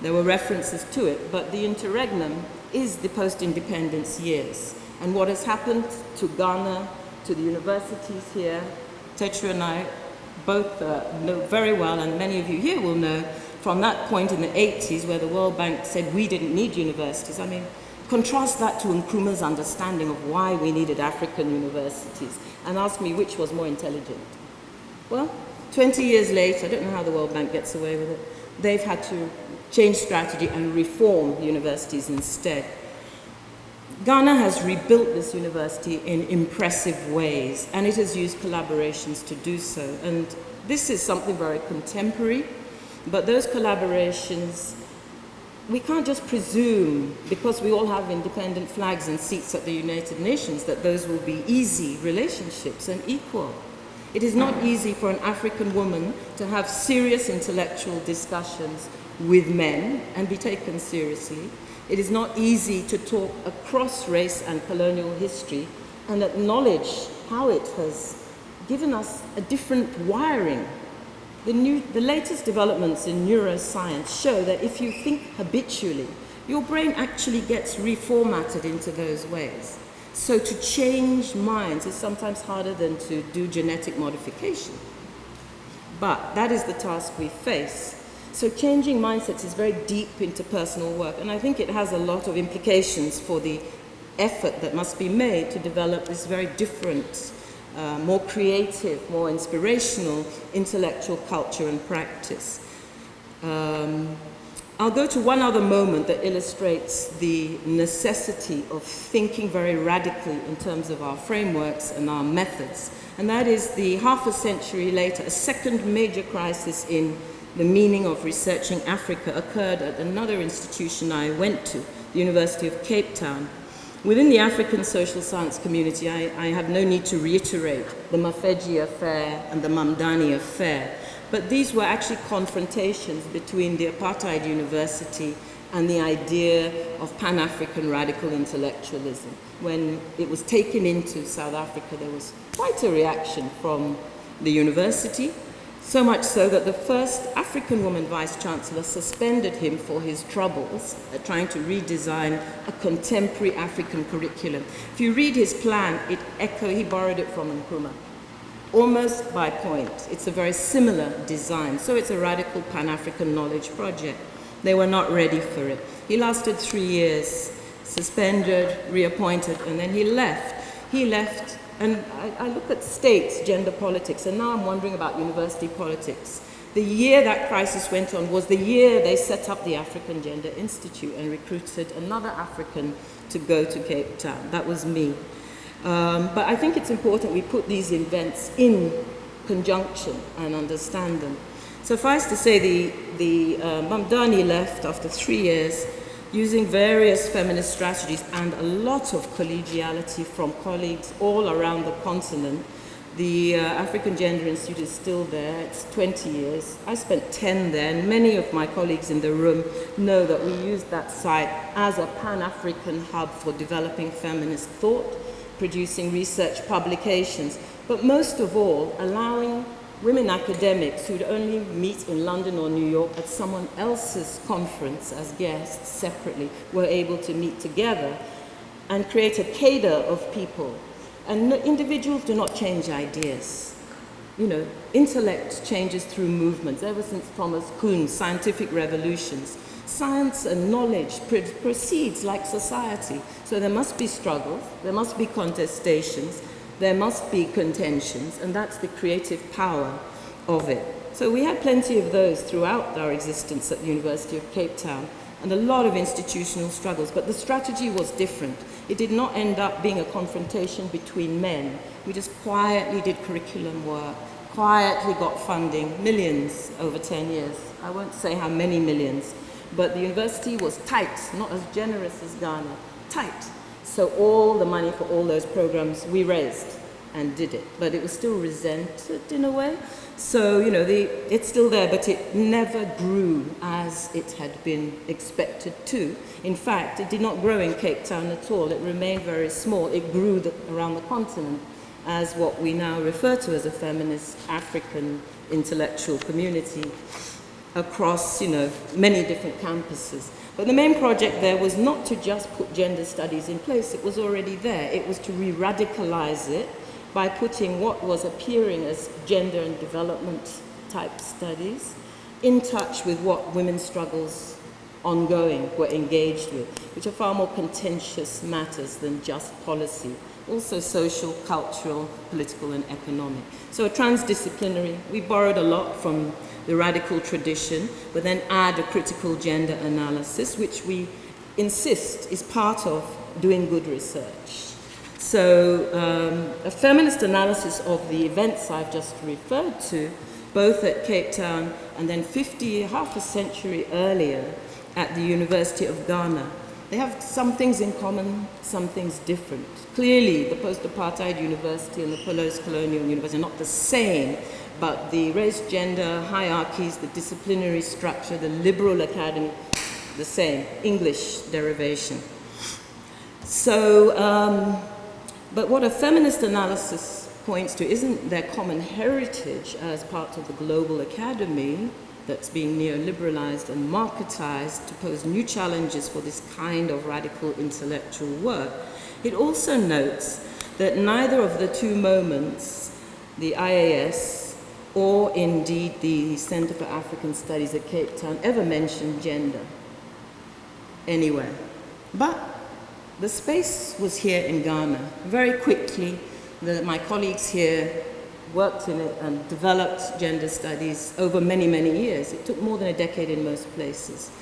There were references to it, but the interregnum is the post-independence years. And what has happened to Ghana, to the universities here, Tertiary and I both know very well, and many of you here will know, from that point in the 80s where the World Bank said we didn't need universities. I mean, contrast that to Nkrumah's understanding of why we needed African universities, and ask me which was more intelligent. Well, 20 years later, I don't know how the World Bank gets away with it, they've had to change strategy and reform universities instead. Ghana has rebuilt this university in impressive ways, and it has used collaborations to do so. And this is something very contemporary, but those collaborations, we can't just presume, because we all have independent flags and seats at the United Nations, that those will be easy relationships and equal. It is not easy for an African woman to have serious intellectual discussions with men and be taken seriously. It is not easy to talk across race and colonial history and acknowledge how it has given us a different wiring. The latest developments in neuroscience show that if you think habitually, your brain actually gets reformatted into those ways. So to change minds is sometimes harder than to do genetic modification. But that is the task we face. So changing mindsets is very deep interpersonal work, and I think it has a lot of implications for the effort that must be made to develop this very different, more creative, more inspirational intellectual culture and practice. I'll go to one other moment that illustrates the necessity of thinking very radically in terms of our frameworks and our methods, and that is the half a century later, a second major crisis in the meaning of researching Africa occurred at another institution I went to, the University of Cape Town. Within the African social science community, I have no need to reiterate the Mafeji affair and the Mamdani affair, but these were actually confrontations between the apartheid university and the idea of Pan-African radical intellectualism. When it was taken into South Africa, there was quite a reaction from the university. So much so that the first African woman vice-chancellor suspended him for his troubles at trying to redesign a contemporary African curriculum. If you read his plan, he borrowed it from Nkrumah, almost by point. It's a very similar design, so it's a radical Pan-African knowledge project. They were not ready for it. He lasted 3 years, suspended, reappointed, and then he left. He left. And I look at states, gender politics, and now I'm wondering about university politics. The year that crisis went on was the year they set up the African Gender Institute and recruited another African to go to Cape Town. That was me. But I think it's important we put these events in conjunction and understand them. Suffice to say, the Mamdani left after 3 years, using various feminist strategies and a lot of collegiality from colleagues all around the continent. The African Gender Institute is still there. It's 20 years. I spent 10 there, and many of my colleagues in the room know that we used that site as a Pan-African hub for developing feminist thought, producing research publications, but most of all, allowing women academics who'd only meet in London or New York at someone else's conference as guests separately were able to meet together and create a cadre of people. And individuals do not change ideas. You know, intellect changes through movements. Ever since Thomas Kuhn's scientific revolutions, science and knowledge proceeds like society. So there must be struggles, there must be contestations, there must be contentions, and that's the creative power of it. So we had plenty of those throughout our existence at the University of Cape Town, and a lot of institutional struggles, but the strategy was different. It did not end up being a confrontation between men. We just quietly did curriculum work, quietly got funding, millions over 10 years. I won't say how many millions, but the university was tight, not as generous as Ghana, tight. So all the money for all those programs we raised and did it, but it was still resented in a way. So, you know, it's still there, but it never grew as it had been expected to. In fact, it did not grow in Cape Town at all. It remained very small. It grew around the continent as what we now refer to as a feminist African intellectual community across, you know, many different campuses. But the main project there was not to just put gender studies in place. It was already there. It was to re-radicalize it by putting what was appearing as gender and development type studies in touch with what women's struggles ongoing were engaged with, which are far more contentious matters than just policy, also social, cultural, political, and economic. So transdisciplinary, we borrowed a lot from the radical tradition, but then add a critical gender analysis, which we insist is part of doing good research. So a feminist analysis of the events I've just referred to, both at Cape Town and then half a century earlier at the University of Ghana. They have some things in common, some things different. Clearly, the post-apartheid university and the post-colonial university are not the same, but the race-gender hierarchies, the disciplinary structure, the liberal academy, the same, English derivation. So, but what a feminist analysis points to isn't their common heritage as part of the global academy that's being neoliberalized and marketized to pose new challenges for this kind of radical intellectual work. It also notes that neither of the two moments, the IAS or indeed the Center for African Studies at Cape Town, ever mentioned gender anywhere. But the space was here in Ghana. Very quickly, my colleagues here worked in it and developed gender studies over many, many years. It took more than a decade in most places.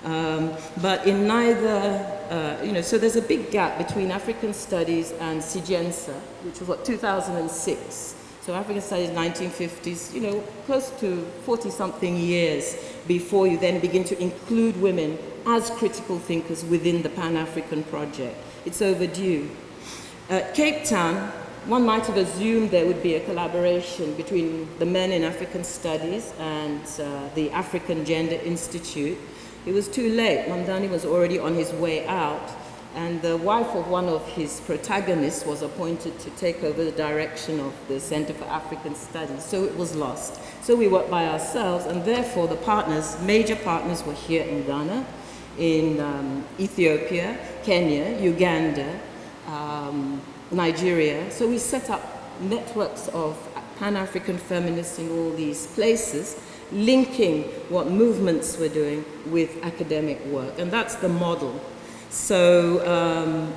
But in neither, so there's a big gap between African studies and SIGENSA, which was 2006. So African studies, 1950s, close to 40-something years before you then begin to include women as critical thinkers within the Pan-African project. It's overdue. At Cape Town, one might have assumed there would be a collaboration between the men in African studies and the African Gender Institute. It was too late. Mamdani was already on his way out. And the wife of one of his protagonists was appointed to take over the direction of the Center for African Studies, so it was lost. So we worked by ourselves, and therefore the partners, major partners, were here in Ghana, in Ethiopia, Kenya, Uganda, Nigeria. So we set up networks of Pan-African feminists in all these places, linking what movements were doing with academic work, and that's the model. So,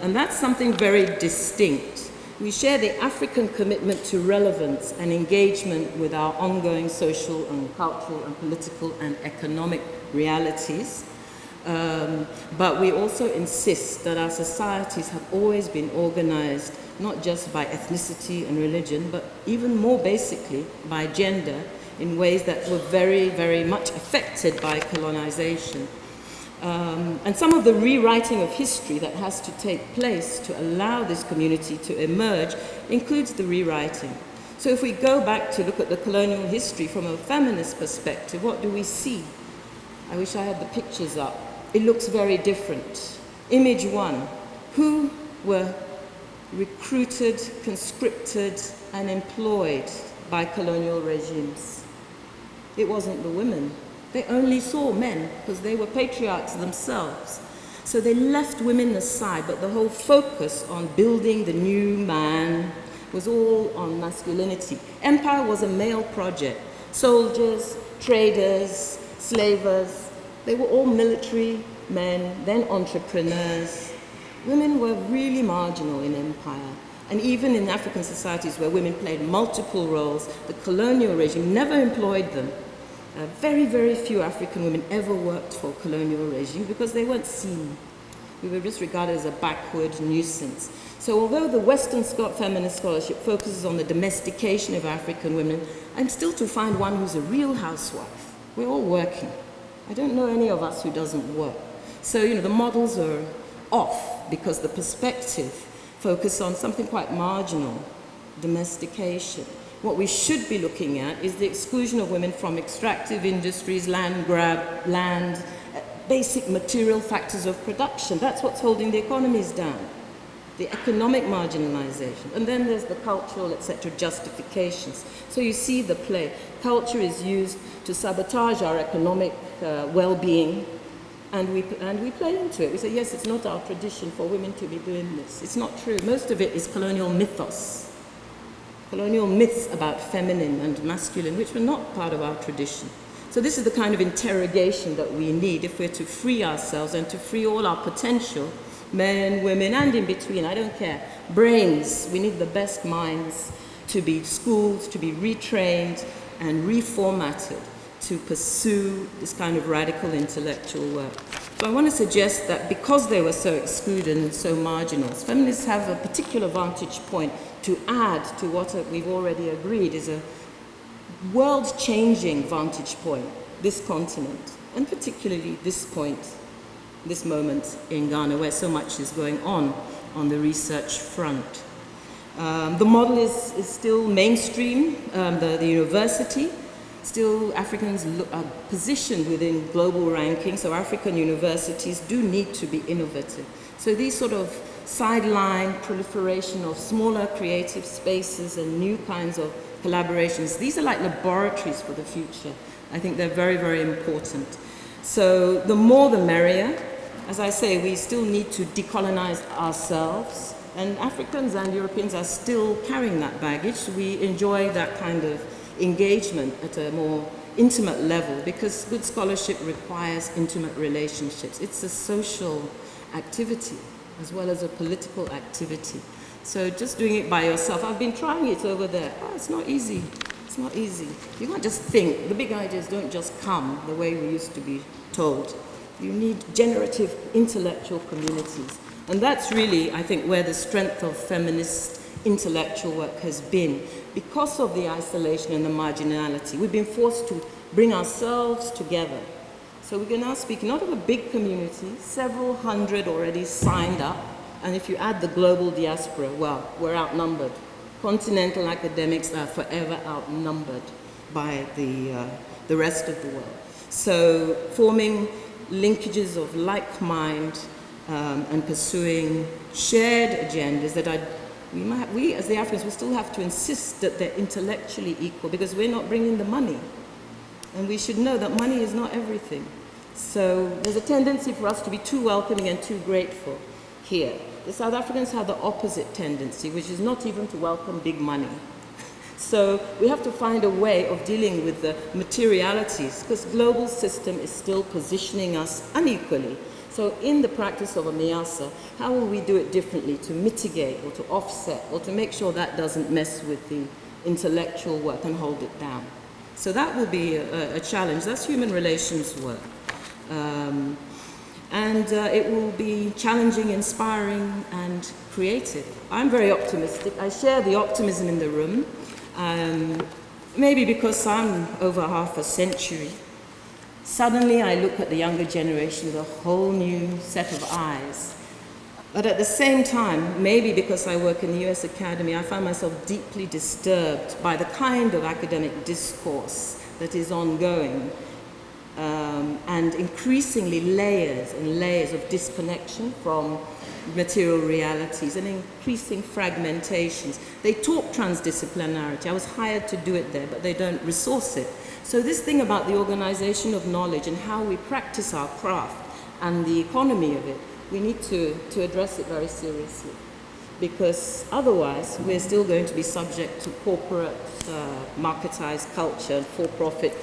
and that's something very distinct. We share the African commitment to relevance and engagement with our ongoing social and cultural and political and economic realities. But we also insist that our societies have always been organized not just by ethnicity and religion, but even more basically by gender in ways that were very, very much affected by colonization. And some of the rewriting of history that has to take place to allow this community to emerge includes the rewriting. So if we go back to look at the colonial history from a feminist perspective, what do we see? I wish I had the pictures up. It looks very different. Image one, who were recruited, conscripted, and employed by colonial regimes? It wasn't the women. They only saw men because they were patriarchs themselves. So they left women aside, but the whole focus on building the new man was all on masculinity. Empire was a male project. Soldiers, traders, slavers, they were all military men, then entrepreneurs. Women were really marginal in empire. And even in African societies where women played multiple roles, the colonial regime never employed them. Very, very few African women ever worked for colonial regimes because they weren't seen. We were just regarded as a backward nuisance. So although the Western feminist scholarship focuses on the domestication of African women, I'm still to find one who's a real housewife. We're all working. I don't know any of us who doesn't work. So, the models are off because the perspective focuses on something quite marginal, domestication. What we should be looking at is the exclusion of women from extractive industries, land grab, land, basic material factors of production. That's what's holding the economies down. The economic marginalization. And then there's the cultural, etc., justifications. So you see the play. Culture is used to sabotage our economic well-being, and we play into it. We say, yes, it's not our tradition for women to be doing this. It's not true. Most of it is colonial mythos. Colonial myths about feminine and masculine, which were not part of our tradition. So this is the kind of interrogation that we need if we're to free ourselves and to free all our potential, men, women, and in between, I don't care. Brains, we need the best minds to be schooled, to be retrained and reformatted to pursue this kind of radical intellectual work. So I want to suggest that because they were so excluded and so marginal, feminists have a particular vantage point to add to what we've already agreed is a world-changing vantage point, this continent, and particularly this point, this moment in Ghana where so much is going on the research front. The model is still mainstream, the university. Still, Africans are positioned within global rankings, so African universities do need to be innovative. So these sort of sideline proliferation of smaller creative spaces and new kinds of collaborations, these are like laboratories for the future. I think they're very, very important. So the more the merrier. As I say, we still need to decolonize ourselves, and Africans and Europeans are still carrying that baggage. We enjoy that kind of engagement at a more intimate level because good scholarship requires intimate relationships. It's a social activity as well as a political activity. So just doing it by yourself, I've been trying it over there. Oh, it's not easy. It's not easy. You can't just think. The big ideas don't just come the way we used to be told. You need generative intellectual communities. And that's really, I think, where the strength of feminist intellectual work has been. Because of the isolation and the marginality, we've been forced to bring ourselves together. So we can now speak not of a big community, several hundred already signed up, and if you add the global diaspora, well, we're outnumbered. Continental academics are forever outnumbered by the rest of the world. So forming linkages of like mind and pursuing shared agendas that we as the Africans will still have to insist that they're intellectually equal, because we're not bringing the money. And we should know that money is not everything. So there's a tendency for us to be too welcoming and too grateful here. The South Africans have the opposite tendency, which is not even to welcome big money. So we have to find a way of dealing with the materialities, because global system is still positioning us unequally. So in the practice of a MIASA, how will we do it differently to mitigate or to offset or to make sure that doesn't mess with the intellectual work and hold it down? So that will be a challenge. That's human relations work. It will be challenging, inspiring, and creative. I'm very optimistic. I share the optimism in the room, maybe because I'm over half a century. Suddenly I look at the younger generation with a whole new set of eyes. But at the same time, maybe because I work in the US Academy, I find myself deeply disturbed by the kind of academic discourse that is ongoing, and increasingly layers and layers of disconnection from material realities and increasing fragmentations. They talk transdisciplinarity. I was hired to do it there, but they don't resource it. So this thing about the organization of knowledge and how we practice our craft and the economy of it, we need to address it very seriously, because otherwise we're still going to be subject to corporate, marketized culture and for-profit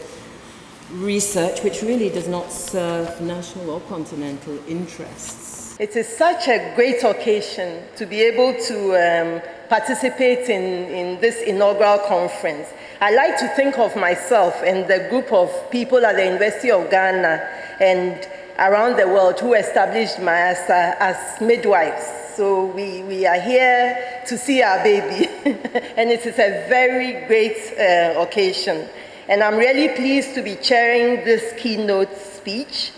research, which really does not serve national or continental interests. It is such a great occasion to be able to participate in this inaugural conference. I like to think of myself and the group of people at the University of Ghana and around the world who established MIASA as midwives. So we are here to see our baby, and it is a very great occasion. And I'm really pleased to be chairing this keynote speech,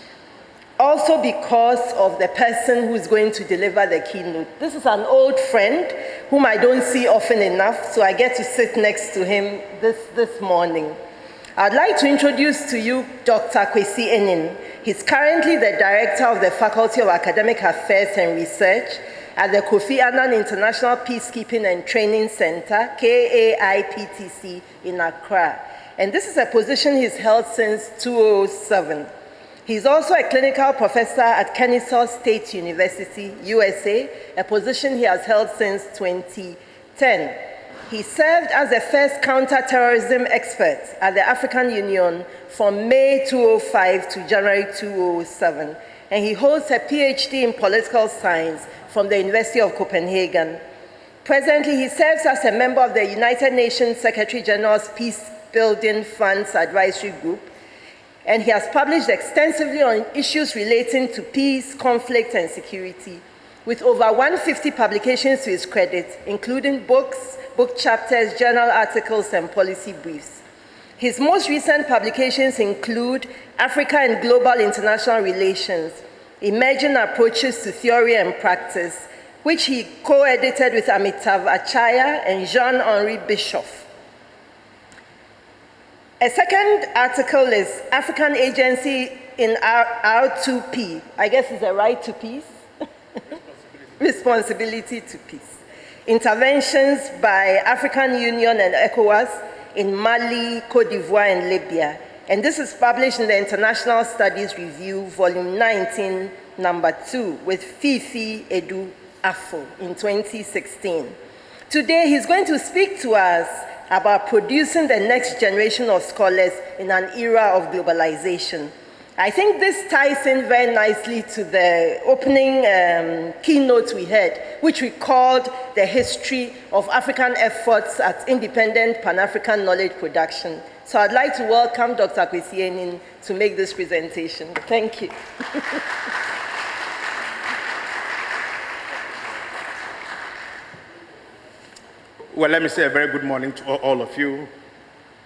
also because of the person who's going to deliver the keynote. This is an old friend whom I don't see often enough, so I get to sit next to him this morning. I'd like to introduce to you Dr. Kwesi Enin. He's currently the Director of the Faculty of Academic Affairs and Research at the Kofi Annan International Peacekeeping and Training Center, KAIPTC, in Accra. And this is a position he's held since 2007. He's also a clinical professor at Kennesaw State University, USA, a position he has held since 2010. He served as the first counter-terrorism expert at the African Union from May 2005 to January 2007. And he holds a PhD in political science from the University of Copenhagen. Presently, he serves as a member of the United Nations Secretary General's Peace Building Funds Advisory Group, and he has published extensively on issues relating to peace, conflict, and security, with over 150 publications to his credit, including books, book chapters, journal articles, and policy briefs. His most recent publications include Africa and Global International Relations, Emerging Approaches to Theory and Practice, which he co-edited with Amitav Achaya and Jean-Henri Bischoff. A second article is African Agency in R2P. I guess it's a right to peace? Responsibility to peace. Interventions by African Union and ECOWAS in Mali, Cote d'Ivoire, and Libya. And this is published in the International Studies Review, Volume 19, Number 2, with Fifi Edu Afo in 2016. Today, he's going to speak to us about producing the next generation of scholars in an era of globalization. I think this ties in very nicely to the opening keynote we heard, which we called The History of African Efforts at Independent Pan-African Knowledge Production. So I'd like to welcome Dr. Kwesi Enin to make this presentation. Thank you. Well, let me say a very good morning to all of you,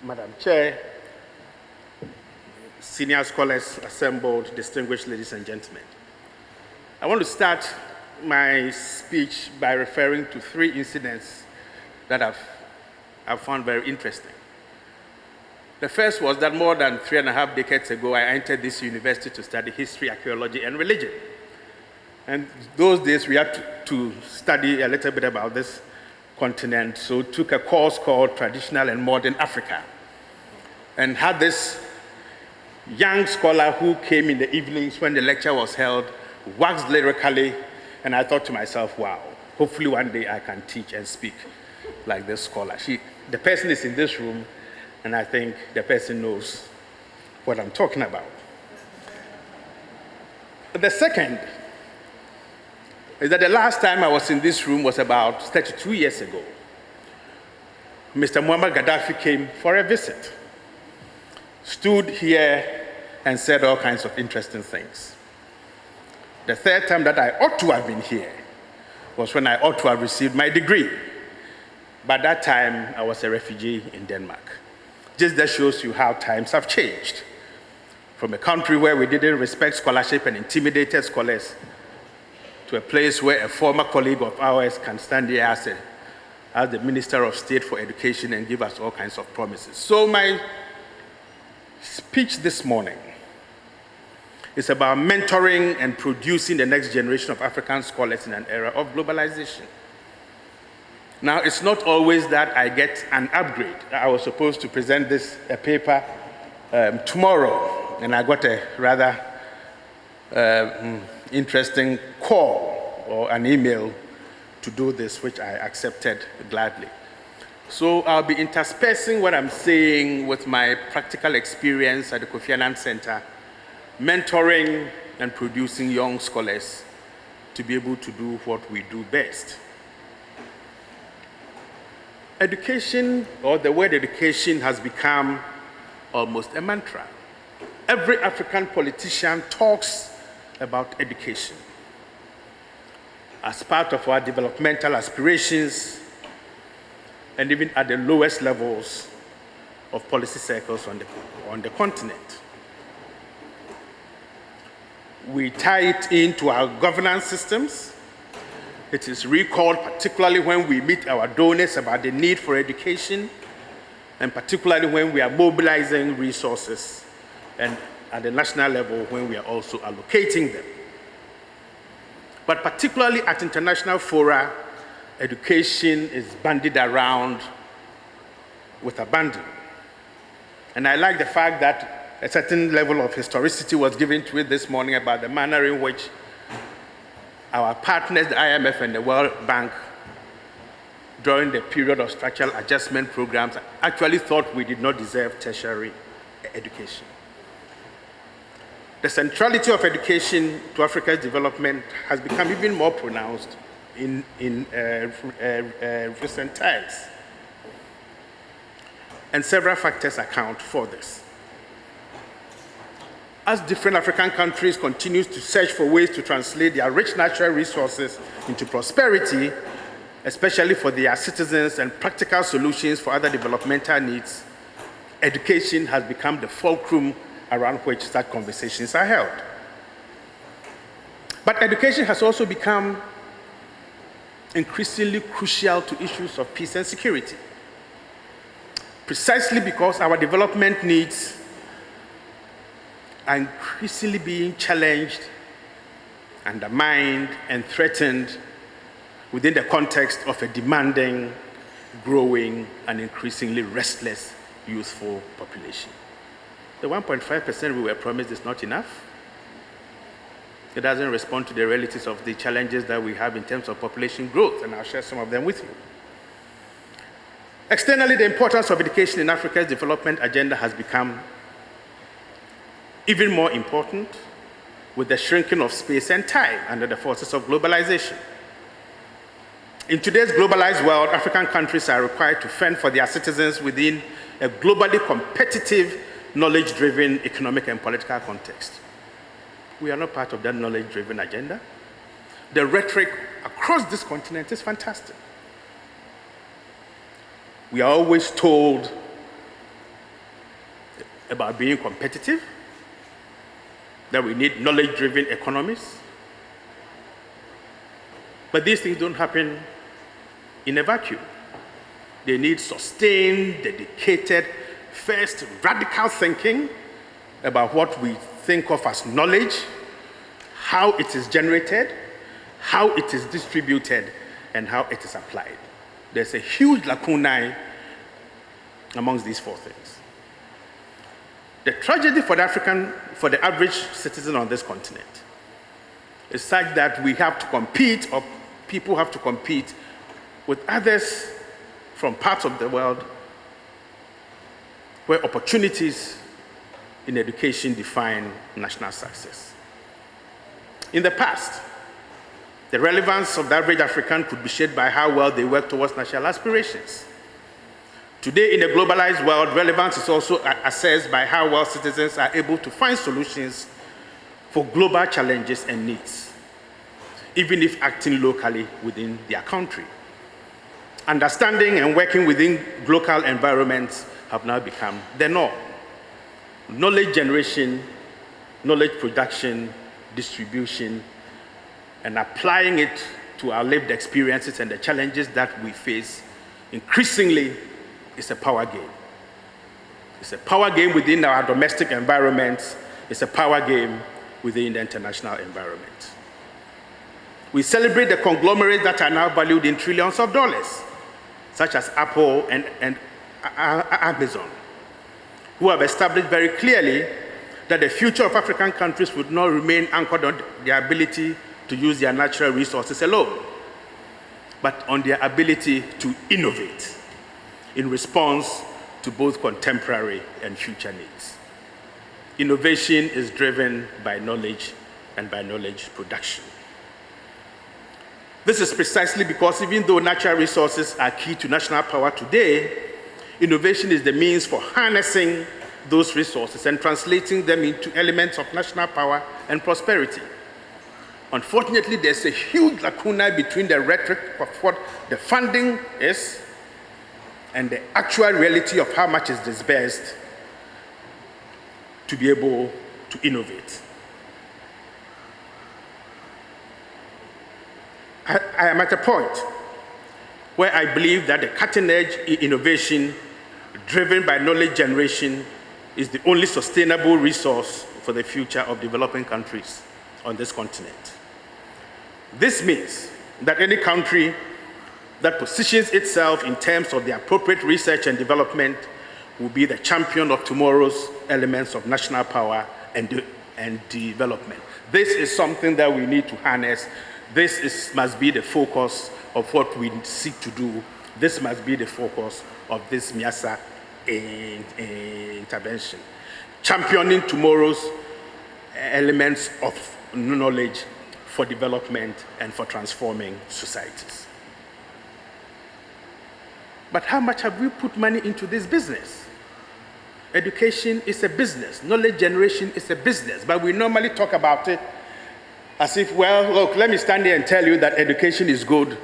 Madam Chair, senior scholars assembled, distinguished ladies and gentlemen. I want to start my speech by referring to 3 incidents that I've found very interesting. The first was that more than 3.5 decades ago, I entered this university to study history, archaeology, and religion. And those days we had to study a little bit about this continent, so took a course called Traditional and Modern Africa, and had this young scholar who came in the evenings when the lecture was held, waxed lyrically, and I thought to myself, wow, hopefully one day I can teach and speak like this scholar. The person is in this room, and I think the person knows what I'm talking about. The second is that the last time I was in this room was about 32 years ago. Mr. Muammar Gaddafi came for a visit, stood here and said all kinds of interesting things. The third time that I ought to have been here was when I ought to have received my degree. By that time, I was a refugee in Denmark. Just that shows you how times have changed. From a country where we didn't respect scholarship and intimidated scholars, to a place where a former colleague of ours can stand here as the Minister of State for Education and give us all kinds of promises. So my speech this morning is about mentoring and producing the next generation of African scholars in an era of globalization. Now, it's not always that I get an upgrade. I was supposed to present a paper tomorrow, and I got a rather interesting call or an email to do this, which I accepted gladly. So I'll be interspersing what I'm saying with my practical experience at the Kofi Annan Center, mentoring and producing young scholars to be able to do what we do best. Education, or the word education, has become almost a mantra. Every African politician talks about education as part of our developmental aspirations, and even at the lowest levels of policy circles on the continent. We tie it into our governance systems. It is recalled particularly when we meet our donors about the need for education, and particularly when we are mobilizing resources, and at the national level when we are also allocating them. But particularly at international fora, education is bandied around with abandon. And I like the fact that a certain level of historicity was given to it this morning about the manner in which our partners, the IMF and the World Bank, during the period of structural adjustment programs, actually thought we did not deserve tertiary education. The centrality of education to Africa's development has become even more pronounced in recent times. And several factors account for this. As different African countries continue to search for ways to translate their rich natural resources into prosperity, especially for their citizens, and practical solutions for other developmental needs, education has become the fulcrum around which such conversations are held. But education has also become increasingly crucial to issues of peace and security, precisely because our development needs are increasingly being challenged, undermined, and threatened within the context of a demanding, growing, and increasingly restless youthful population. The 1.5% we were promised is not enough. It doesn't respond to the realities of the challenges that we have in terms of population growth, and I'll share some of them with you. Externally, the importance of education in Africa's development agenda has become even more important with the shrinking of space and time under the forces of globalization. In today's globalized world, African countries are required to fend for their citizens within a globally competitive, knowledge-driven economic and political context. We are not part of that knowledge-driven agenda. The rhetoric across this continent is fantastic. We are always told about being competitive, that we need knowledge-driven economies. But these things don't happen in a vacuum. They need sustained, dedicated, first radical thinking about what we think of as knowledge, how it is generated, how it is distributed, and how it is applied. There's a huge lacunae amongst these four things. The tragedy for the average citizen on this continent is such that we have to compete, or people have to compete with others from parts of the world where opportunities in education define national success. In the past, the relevance of the average African could be shaped by how well they work towards national aspirations. Today, in the globalized world, relevance is also assessed by how well citizens are able to find solutions for global challenges and needs, even if acting locally within their country. Understanding and working within local environments have now become the norm. Knowledge generation, knowledge production, distribution, and applying it to our lived experiences and the challenges that we face increasingly is a power game. It's a power game within our domestic environments. It's a power game within the international environment. We celebrate the conglomerates that are now valued in trillions of dollars, such as Apple and Amazon, who have established very clearly that the future of African countries would not remain anchored on their ability to use their natural resources alone, but on their ability to innovate in response to both contemporary and future needs. Innovation is driven by knowledge and by knowledge production. This is precisely because even though natural resources are key to national power today, innovation is the means for harnessing those resources and translating them into elements of national power and prosperity. Unfortunately, there's a huge lacuna between the rhetoric of what the funding is and the actual reality of how much is disbursed to be able to innovate. I am at a point where I believe that the cutting-edge innovation driven by knowledge generation is the only sustainable resource for the future of developing countries on this continent. This means that any country that positions itself in terms of the appropriate research and development will be the champion of tomorrow's elements of national power and development. This is something that we need to harness. This must be the focus of what we seek to do. This must be the focus of this MIASA intervention. Championing tomorrow's elements of knowledge for development and for transforming societies. But how much have we put money into this business? Education is a business. Knowledge generation is a business. But we normally talk about it as if, well, look, let me stand here and tell you that education is good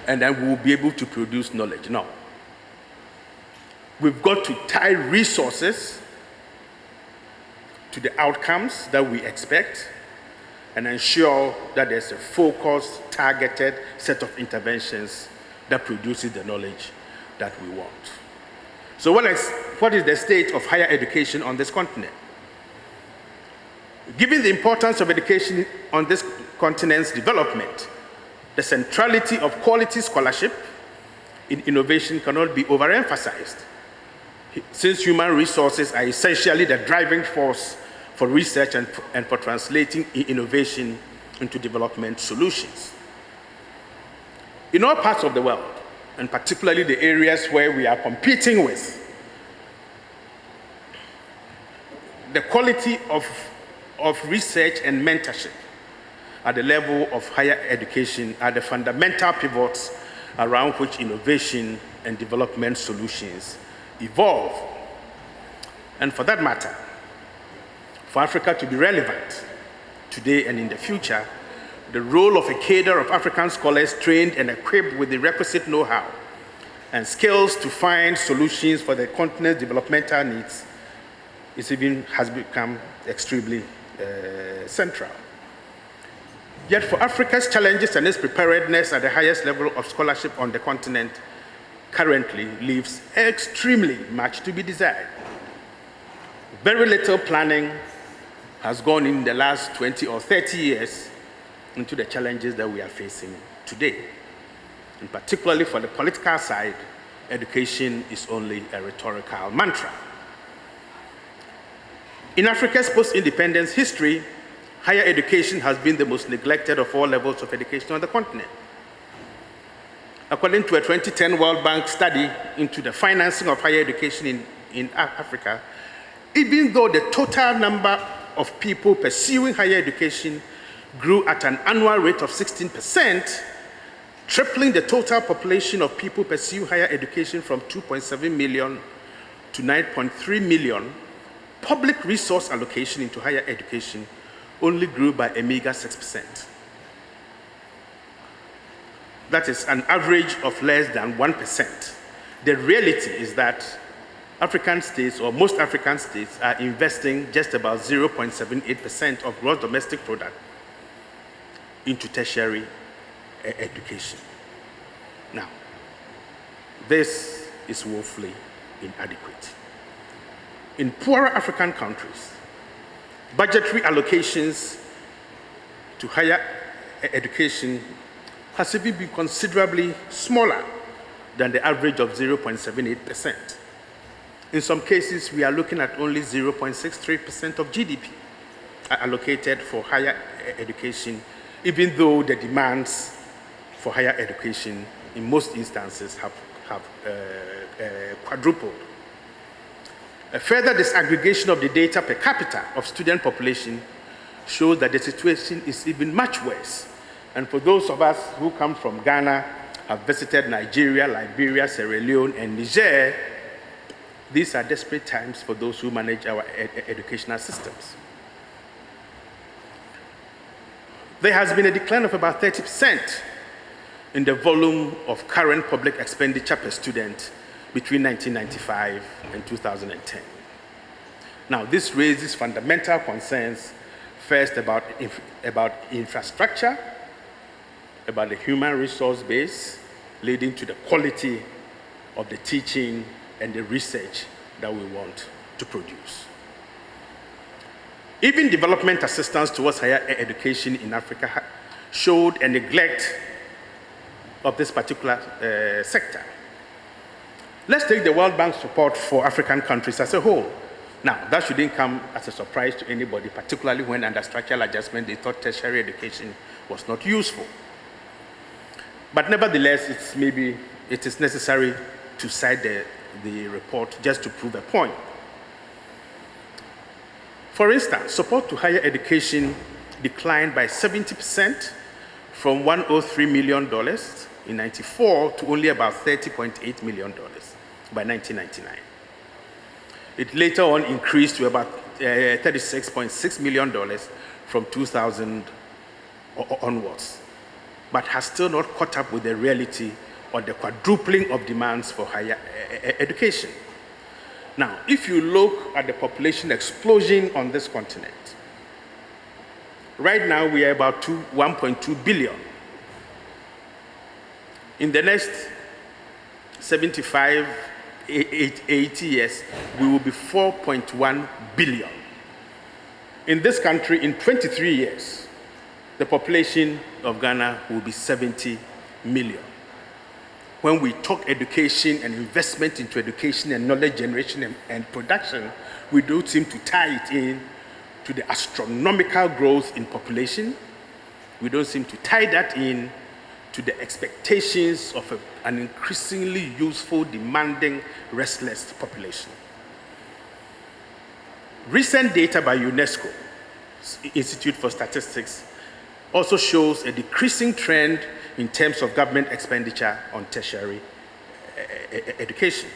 and then we'll be able to produce knowledge. No. We've got to tie resources to the outcomes that we expect and ensure that there's a focused, targeted set of interventions that produces the knowledge that we want. So what is the state of higher education on this continent? Given the importance of education on this continent's development, the centrality of quality scholarship in innovation cannot be overemphasized, since human resources are essentially the driving force for research and for translating innovation into development solutions. In all parts of the world, and particularly the areas where we are competing with, the quality of research and mentorship at the level of higher education are the fundamental pivots around which innovation and development solutions evolve. And for that matter, for Africa to be relevant today and in the future, the role of a cadre of African scholars trained and equipped with the requisite know-how and skills to find solutions for the continent's developmental needs has become extremely central. Yet for Africa's challenges and its preparedness at the highest level of scholarship on the continent currently leaves extremely much to be desired. Very little planning has gone in the last 20 or 30 years into the challenges that we are facing today. And particularly for the political side, education is only a rhetorical mantra. In Africa's post-independence history, higher education has been the most neglected of all levels of education on the continent. According to a 2010 World Bank study into the financing of higher education in Africa, even though the total number of people pursuing higher education grew at an annual rate of 16%, tripling the total population of people pursuing higher education from 2.7 million to 9.3 million, public resource allocation into higher education only grew by a meager 6%. That is an average of less than 1%. The reality is that African states, or most African states, are investing just about 0.78% of gross domestic product into tertiary education. Now, this is woefully inadequate. In poorer African countries, budgetary allocations to higher education has even been considerably smaller than the average of 0.78%. In some cases, we are looking at only 0.63% of GDP allocated for higher education, even though the demands for higher education in most instances have quadrupled. A further disaggregation of the data per capita of student population shows that the situation is even much worse. And for those of us who come from Ghana, have visited Nigeria, Liberia, Sierra Leone, and Niger, these are desperate times for those who manage our educational systems. There has been a decline of about 30% in the volume of current public expenditure per student between 1995 and 2010. Now, this raises fundamental concerns, first about infrastructure, about the human resource base, leading to the quality of the teaching and the research that we want to produce. Even development assistance towards higher education in Africa showed a neglect of this particular sector. Let's take the World Bank's support for African countries as a whole. Now, that shouldn't come as a surprise to anybody, particularly when under structural adjustment they thought tertiary education was not useful. But nevertheless, it is necessary to cite the report just to prove a point. For instance, support to higher education declined by 70% from $103 million in 1994 to only about $30.8 million by 1999. It later on increased to about $36.6 million from 2000 onwards, but has still not caught up with the reality or the quadrupling of demands for higher education. Now, if you look at the population explosion on this continent, right now we are about 1.2 billion. In the next 75, 80 years, we will be 4.1 billion. In this country, in 23 years, the population of Ghana will be 70 million. When we talk education and investment into education and knowledge generation and production, we don't seem to tie it in to the astronomical growth in population. We don't seem to tie that in to the expectations of an increasingly useful, demanding, restless population. Recent data by Unesco, Institute for Statistics, also shows a decreasing trend in terms of government expenditure on tertiary education.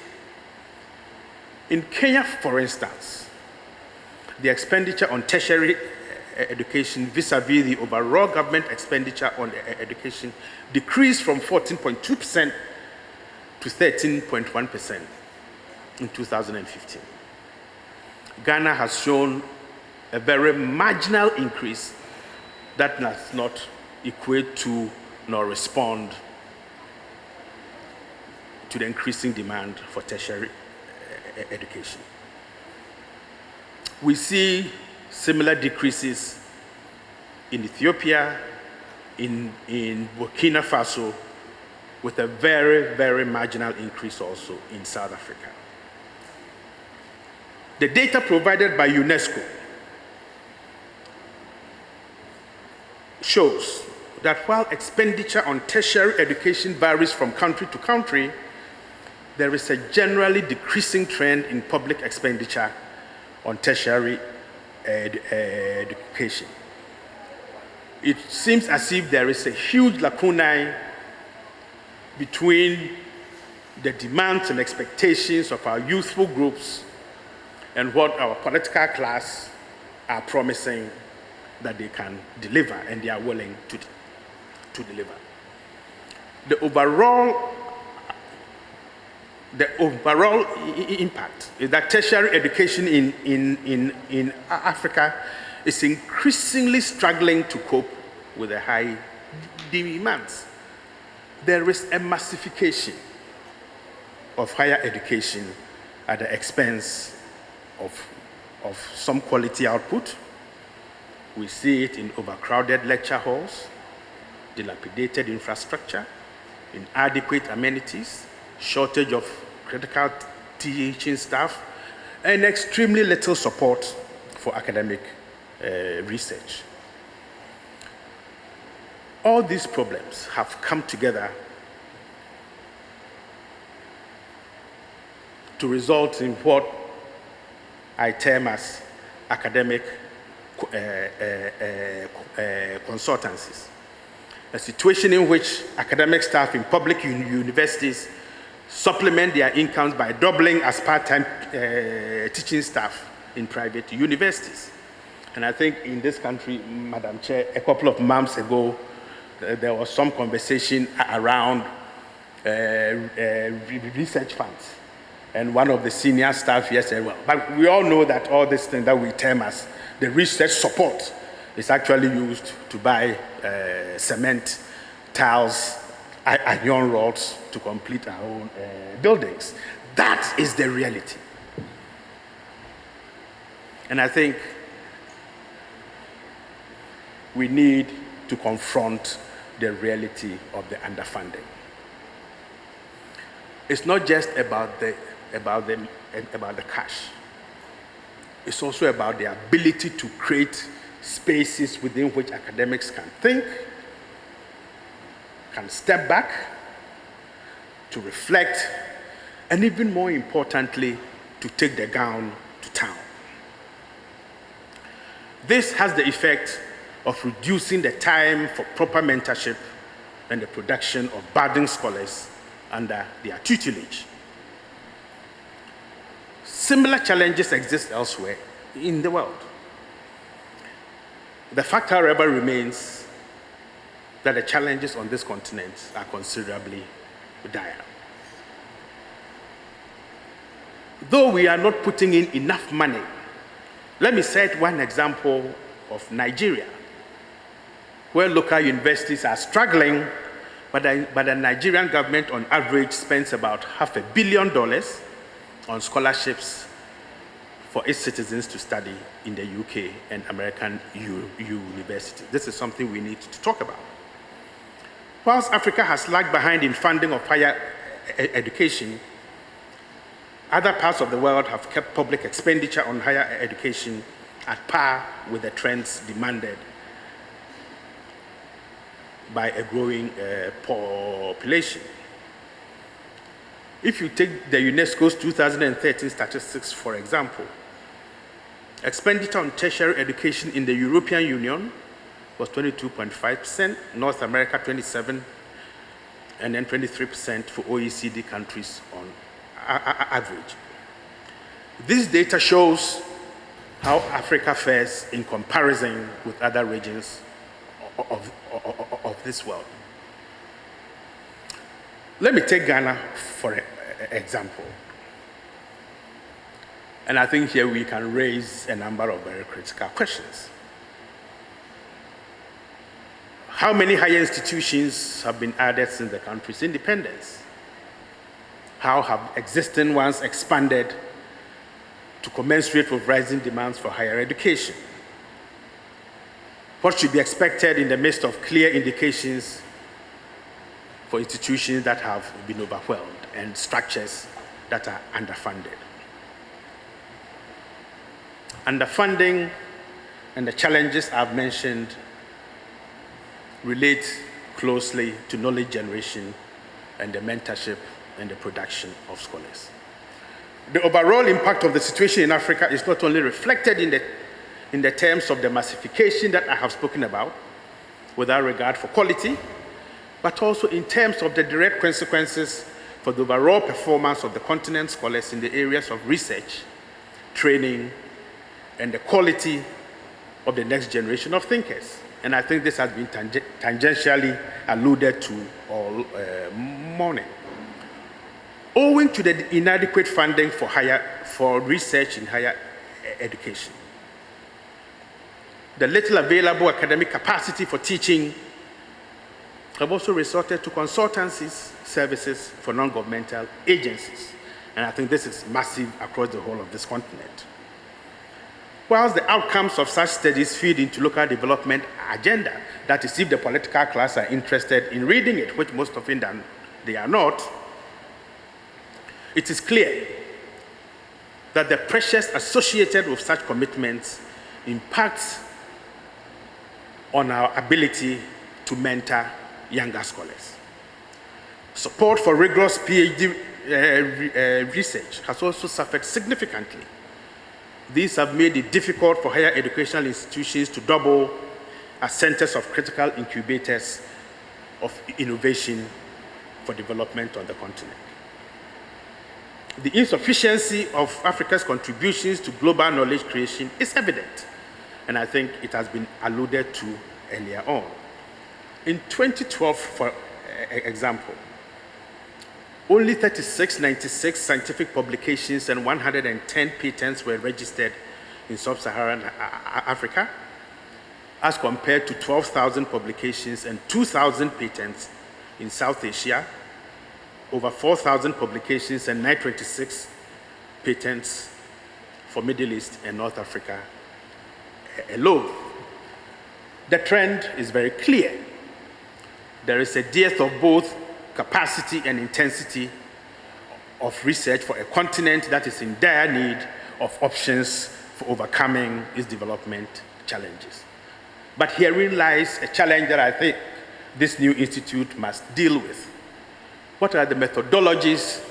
In Kenya, for instance, the expenditure on tertiary education vis-a-vis the overall government expenditure on education decreased from 14.2% to 13.1% in 2015. Ghana has shown a very marginal increase that does not equate to nor respond to the increasing demand for tertiary education. We see similar decreases in Ethiopia, in Burkina Faso, with a very, very marginal increase also in South Africa. The data provided by UNESCO shows that while expenditure on tertiary education varies from country to country, there is a generally decreasing trend in public expenditure on tertiary education. It seems as if there is a huge lacunae between the demands and expectations of our youthful groups and what our political class are promising that they can deliver and they are willing to deliver. The overall impact is that tertiary education in Africa is increasingly struggling to cope with the high demands. There is a massification of higher education at the expense of some quality output. We see it in overcrowded lecture halls, dilapidated infrastructure, inadequate amenities, shortage of critical teaching staff, and extremely little support for academic research. All these problems have come together to result in what I term as academic consultancies, a situation in which academic staff in public universities supplement their incomes by doubling as part-time teaching staff in private universities. And I think in this country, Madam Chair, a couple of months ago, there was some conversation around research funds. And one of the senior staff here said, well, but we all know that all this thing that we term as the research support is actually used to buy cement, tiles, iron rods to complete our own buildings. That is the reality. And I think we need to confront the reality of the underfunding. It's not just about the cash. It's also about the ability to create spaces within which academics can think, can step back, to reflect, and even more importantly, to take the gown to town. This has the effect of reducing the time for proper mentorship and the production of budding scholars under their tutelage. Similar challenges exist elsewhere in the world. The fact, however, remains that the challenges on this continent are considerably dire. Though we are not putting in enough money, let me cite one example of Nigeria, where local universities are struggling, but the Nigerian government on average spends about $500 million on scholarships for its citizens to study in the UK and American universities. This is something we need to talk about. Whilst Africa has lagged behind in funding of higher education, other parts of the world have kept public expenditure on higher education at par with the trends demanded by a growing population. If you take the UNESCO's 2013 statistics, for example, expenditure on tertiary education in the European Union was 22.5%, North America 27%, and then 23% for OECD countries on average. This data shows how Africa fares in comparison with other regions of this world. Let me take Ghana for example. And I think here we can raise a number of very critical questions. How many higher institutions have been added since the country's independence? How have existing ones expanded to commensurate with rising demands for higher education? what should be expected in the midst of clear indications for institutions that have been overwhelmed and structures that are underfunded. Underfunding and the challenges I've mentioned relate closely to knowledge generation and the mentorship and the production of scholars. The overall impact of the situation in Africa is not only reflected in the terms of the massification that I have spoken about, without regard for quality, but also in terms of the direct consequences for the overall performance of the continent's scholars in the areas of research, training, and the quality of the next generation of thinkers. And I think this has been tangentially alluded to all morning. Owing to the inadequate funding for research in higher education, the little available academic capacity for teaching have also resorted to consultancies, services for non-governmental agencies. And I think this is massive across the whole of this continent. Whilst the outcomes of such studies feed into local development agenda, that is, if the political class are interested in reading it, which most often they are not, it is clear that the pressures associated with such commitments impacts on our ability to mentor younger scholars. Support for rigorous PhD research has also suffered significantly. These have made it difficult for higher educational institutions to double as centers of critical incubators of innovation for development on the continent. The insufficiency of Africa's contributions to global knowledge creation is evident, and I think it has been alluded to earlier on. In 2012, for example, only 96 scientific publications and 110 patents were registered in Sub-Saharan Africa, as compared to 12,000 publications and 2,000 patents in South Asia, over 4,000 publications and 926 patents for Middle East and North Africa alone. The trend is very clear. There is a dearth of both capacity and intensity of research for a continent that is in dire need of options for overcoming its development challenges. But herein lies a challenge that I think this new institute must deal with. What are the methodologies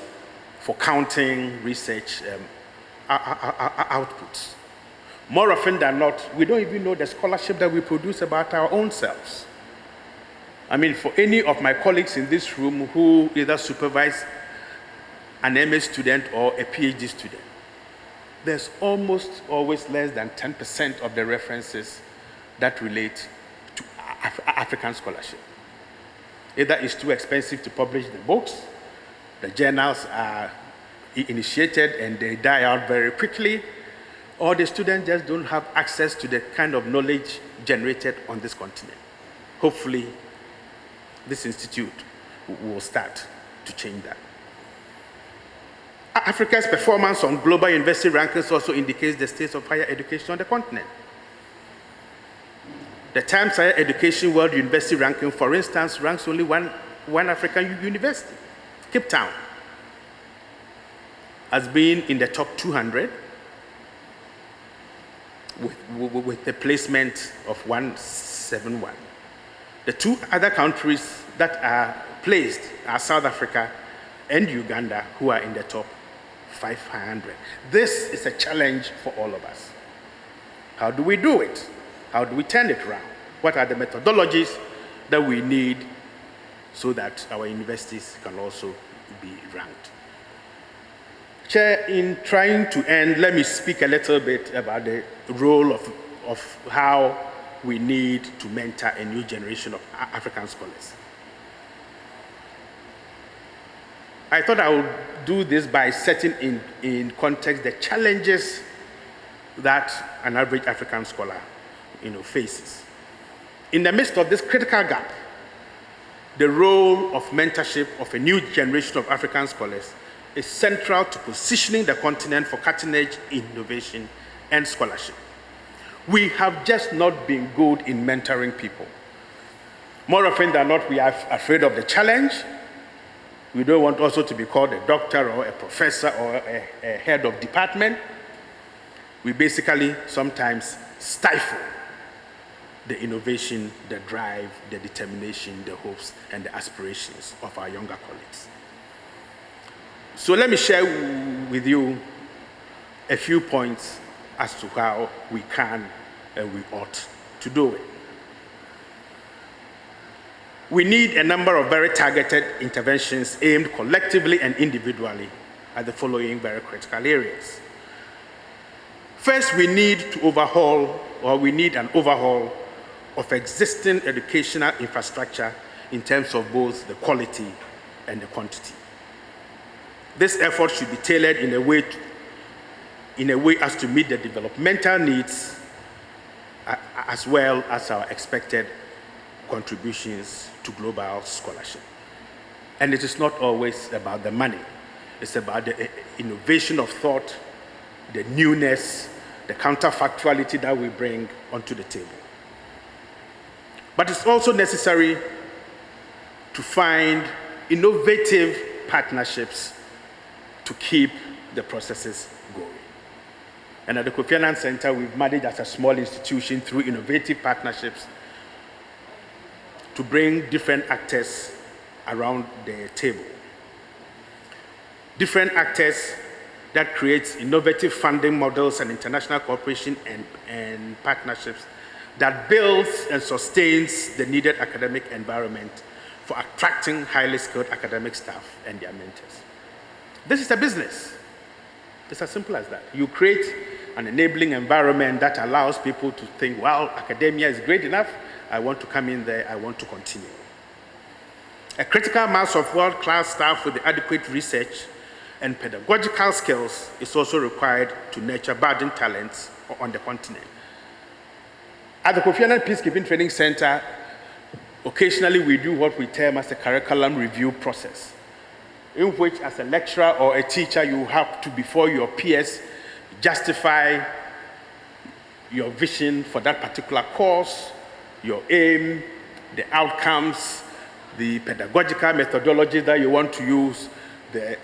for counting research outputs? More often than not, we don't even know the scholarship that we produce about our own selves. I mean, for any of my colleagues in this room who either supervise an MA student or a PhD student, there's almost always less than 10% of the references that relate to African scholarship. Either it's too expensive to publish the books, the journals are initiated and they die out very quickly, or the students just don't have access to the kind of knowledge generated on this continent. Hopefully, this institute will start to change that. Africa's performance on global university rankings also indicates the state of higher education on the continent. The Times Higher Education World University Ranking, for instance, ranks only one African university, Cape Town, as being in the top 200 with a placement of 171. The two other countries that are placed are South Africa and Uganda, who are in the top 500. This is a challenge for all of us. How do we do it? How do we turn it around? What are the methodologies that we need so that our universities can also be ranked? Chair, in trying to end, let me speak a little bit about the role of how we need to mentor a new generation of African scholars. I thought I would do this by setting in context the challenges that an average African scholar faces. In the midst of this critical gap, the role of mentorship of a new generation of African scholars is central to positioning the continent for cutting-edge innovation and scholarship. We have just not been good in mentoring people. More often than not, we are afraid of the challenge. We don't want also to be called a doctor or a professor or a head of department. We basically sometimes stifle the innovation, the drive, the determination, the hopes, and the aspirations of our younger colleagues. So let me share with you a few points as to how we can and we ought to do it. We need a number of very targeted interventions aimed collectively and individually at the following very critical areas. First, we need an overhaul of existing educational infrastructure in terms of both the quality and the quantity. This effort should be tailored in a way as to meet the developmental needs as well as our expected contributions to global scholarship. And it is not always about the money. It's about the innovation of thought, the newness, the counterfactuality that we bring onto the table. But it's also necessary to find innovative partnerships to keep the processes going. And at the Kofi Annan Center, we've managed as a small institution through innovative partnerships to bring different actors around the table. Different actors that creates innovative funding models and international cooperation and partnerships that builds and sustains the needed academic environment for attracting highly skilled academic staff and their mentors. This is a business. It's as simple as that. You create an enabling environment that allows people to think, well, academia is great enough, I want to come in there, I want to continue. A critical mass of world-class staff with the adequate research and pedagogical skills is also required to nurture budding talents on the continent. At the Kofi Annan Peacekeeping Training Center, occasionally we do what we term as a curriculum review process, in which as a lecturer or a teacher you have to, before your peers, justify your vision for that particular course, your aim, the outcomes, the pedagogical methodology that you want to use, the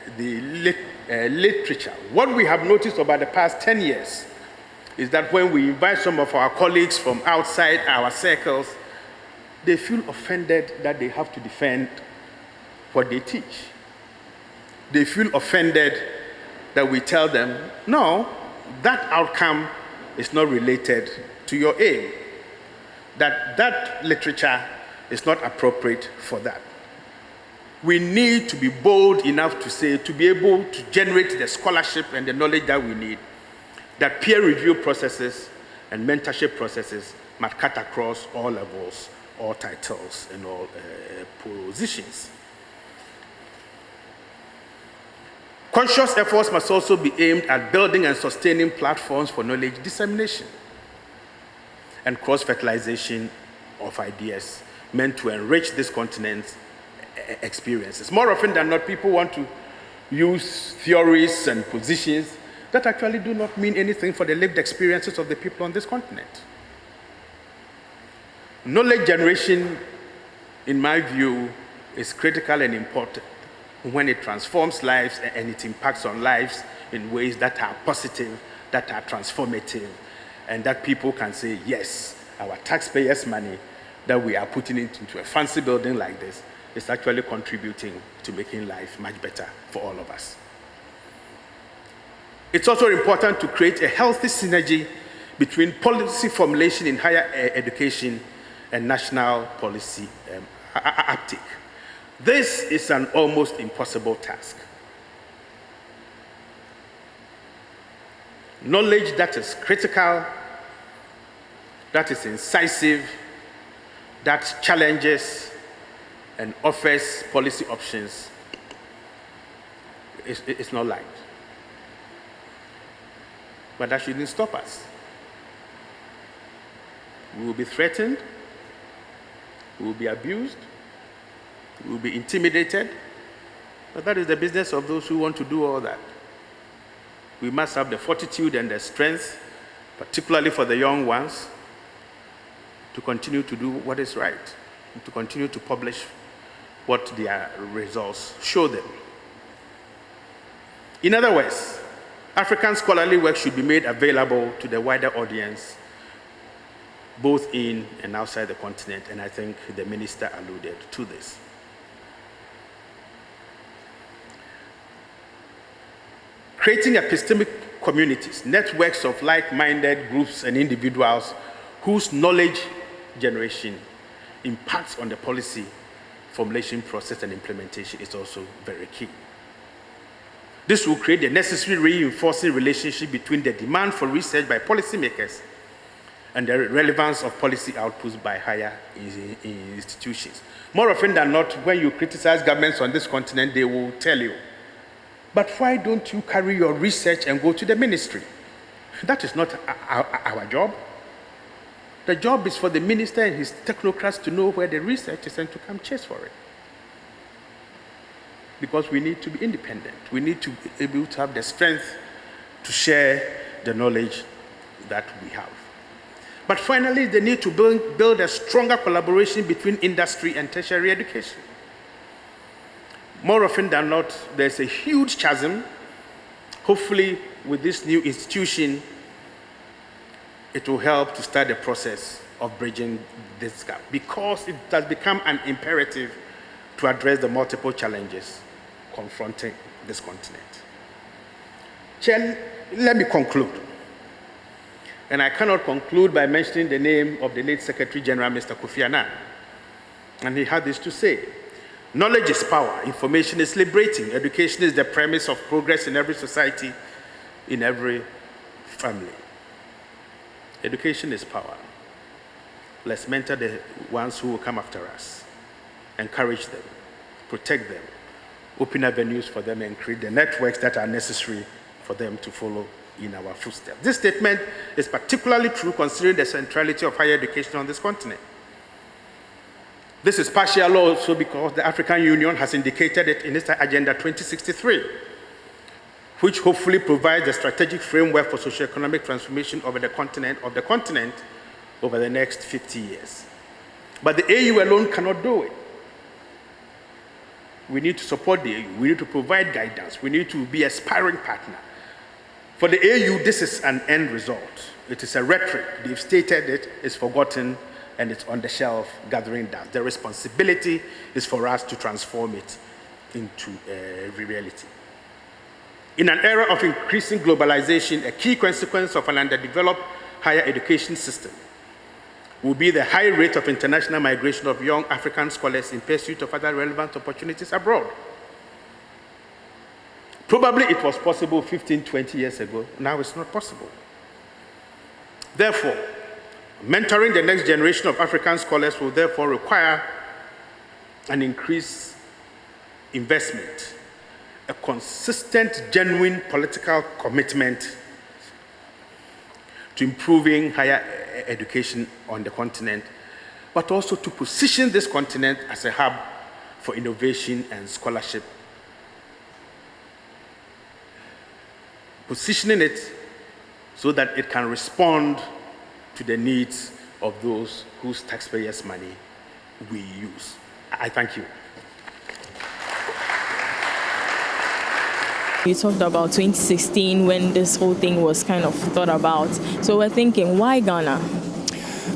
literature. What we have noticed over the past 10 years is that when we invite some of our colleagues from outside our circles, they feel offended that they have to defend what they teach. They feel offended that we tell them, no, that outcome is not related to your aim, that literature is not appropriate for that. We need to be bold enough to say, to be able to generate the scholarship and the knowledge that we need, that peer review processes and mentorship processes must cut across all levels, all titles, and all positions. Conscious efforts must also be aimed at building and sustaining platforms for knowledge dissemination and cross-fertilization of ideas meant to enrich this continent's experiences. More often than not, people want to use theories and positions that actually do not mean anything for the lived experiences of the people on this continent. Knowledge generation, in my view, is critical and important when it transforms lives and it impacts on lives in ways that are positive, that are transformative, and that people can say, yes, our taxpayers' money that we are putting into a fancy building like this is actually contributing to making life much better for all of us. It's also important to create a healthy synergy between policy formulation in higher education and national policy uptake. This is an almost impossible task. Knowledge that is critical, that is incisive, that challenges and offers policy options is not light. But that shouldn't stop us. We will be threatened, we will be abused, we will be intimidated, but that is the business of those who want to do all that. We must have the fortitude and the strength particularly for the young ones, to continue to do what is right, and to continue to publish what their results show them. In other words, African scholarly work should be made available to the wider audience, both in and outside the continent, and I think the minister alluded to this. Creating epistemic communities, networks of like-minded groups and individuals whose knowledge generation impacts on the policy formulation process and implementation is also very key. This will create the necessary reinforcing relationship between the demand for research by policymakers and the relevance of policy outputs by higher institutions. More often than not, when you criticize governments on this continent, they will tell you, but why don't you carry your research and go to the ministry? That is not our job. The job is for the minister and his technocrats to know where the research is and to come chase for it. Because we need to be independent. We need to be able to have the strength to share the knowledge that we have. But finally, they need to build a stronger collaboration between industry and tertiary education. More often than not, there's a huge chasm. Hopefully, with this new institution, it will help to start the process of bridging this gap, because it has become an imperative to address the multiple challenges confronting this continent. Chair, let me conclude. And I cannot conclude by mentioning the name of the late Secretary General, Mr. Kofi Annan. And he had this to say: knowledge is power, information is liberating, education is the premise of progress in every society, in every family. Education is power. Let's mentor the ones who will come after us, encourage them, protect them, open avenues for them, and create the networks that are necessary for them to follow in our footsteps. This statement is particularly true considering the centrality of higher education on this continent. This is partially also because the African Union has indicated it in its Agenda 2063, which hopefully provides a strategic framework for socio-economic transformation over the continent over the next 50 years. But the AU alone cannot do it. We need to support the AU. We need to provide guidance. We need to be a sparring partner. For the AU, this is an end result. It is a rhetoric. They've stated it, it's forgotten, and it's on the shelf gathering dust. The responsibility is for us to transform it into a reality. In an era of increasing globalization, a key consequence of an underdeveloped higher education system will be the high rate of international migration of young African scholars in pursuit of other relevant opportunities abroad. Probably it was possible 15, 20 years ago. Now it's not possible. Therefore, mentoring the next generation of African scholars will therefore require an increased investment, a consistent, genuine political commitment to improving higher education on the continent, but also to position this continent as a hub for innovation and scholarship. Positioning it so that it can respond to the needs of those whose taxpayers' money we use. I thank you. You talked about 2016 when this whole thing was kind of thought about. So we're thinking, why Ghana?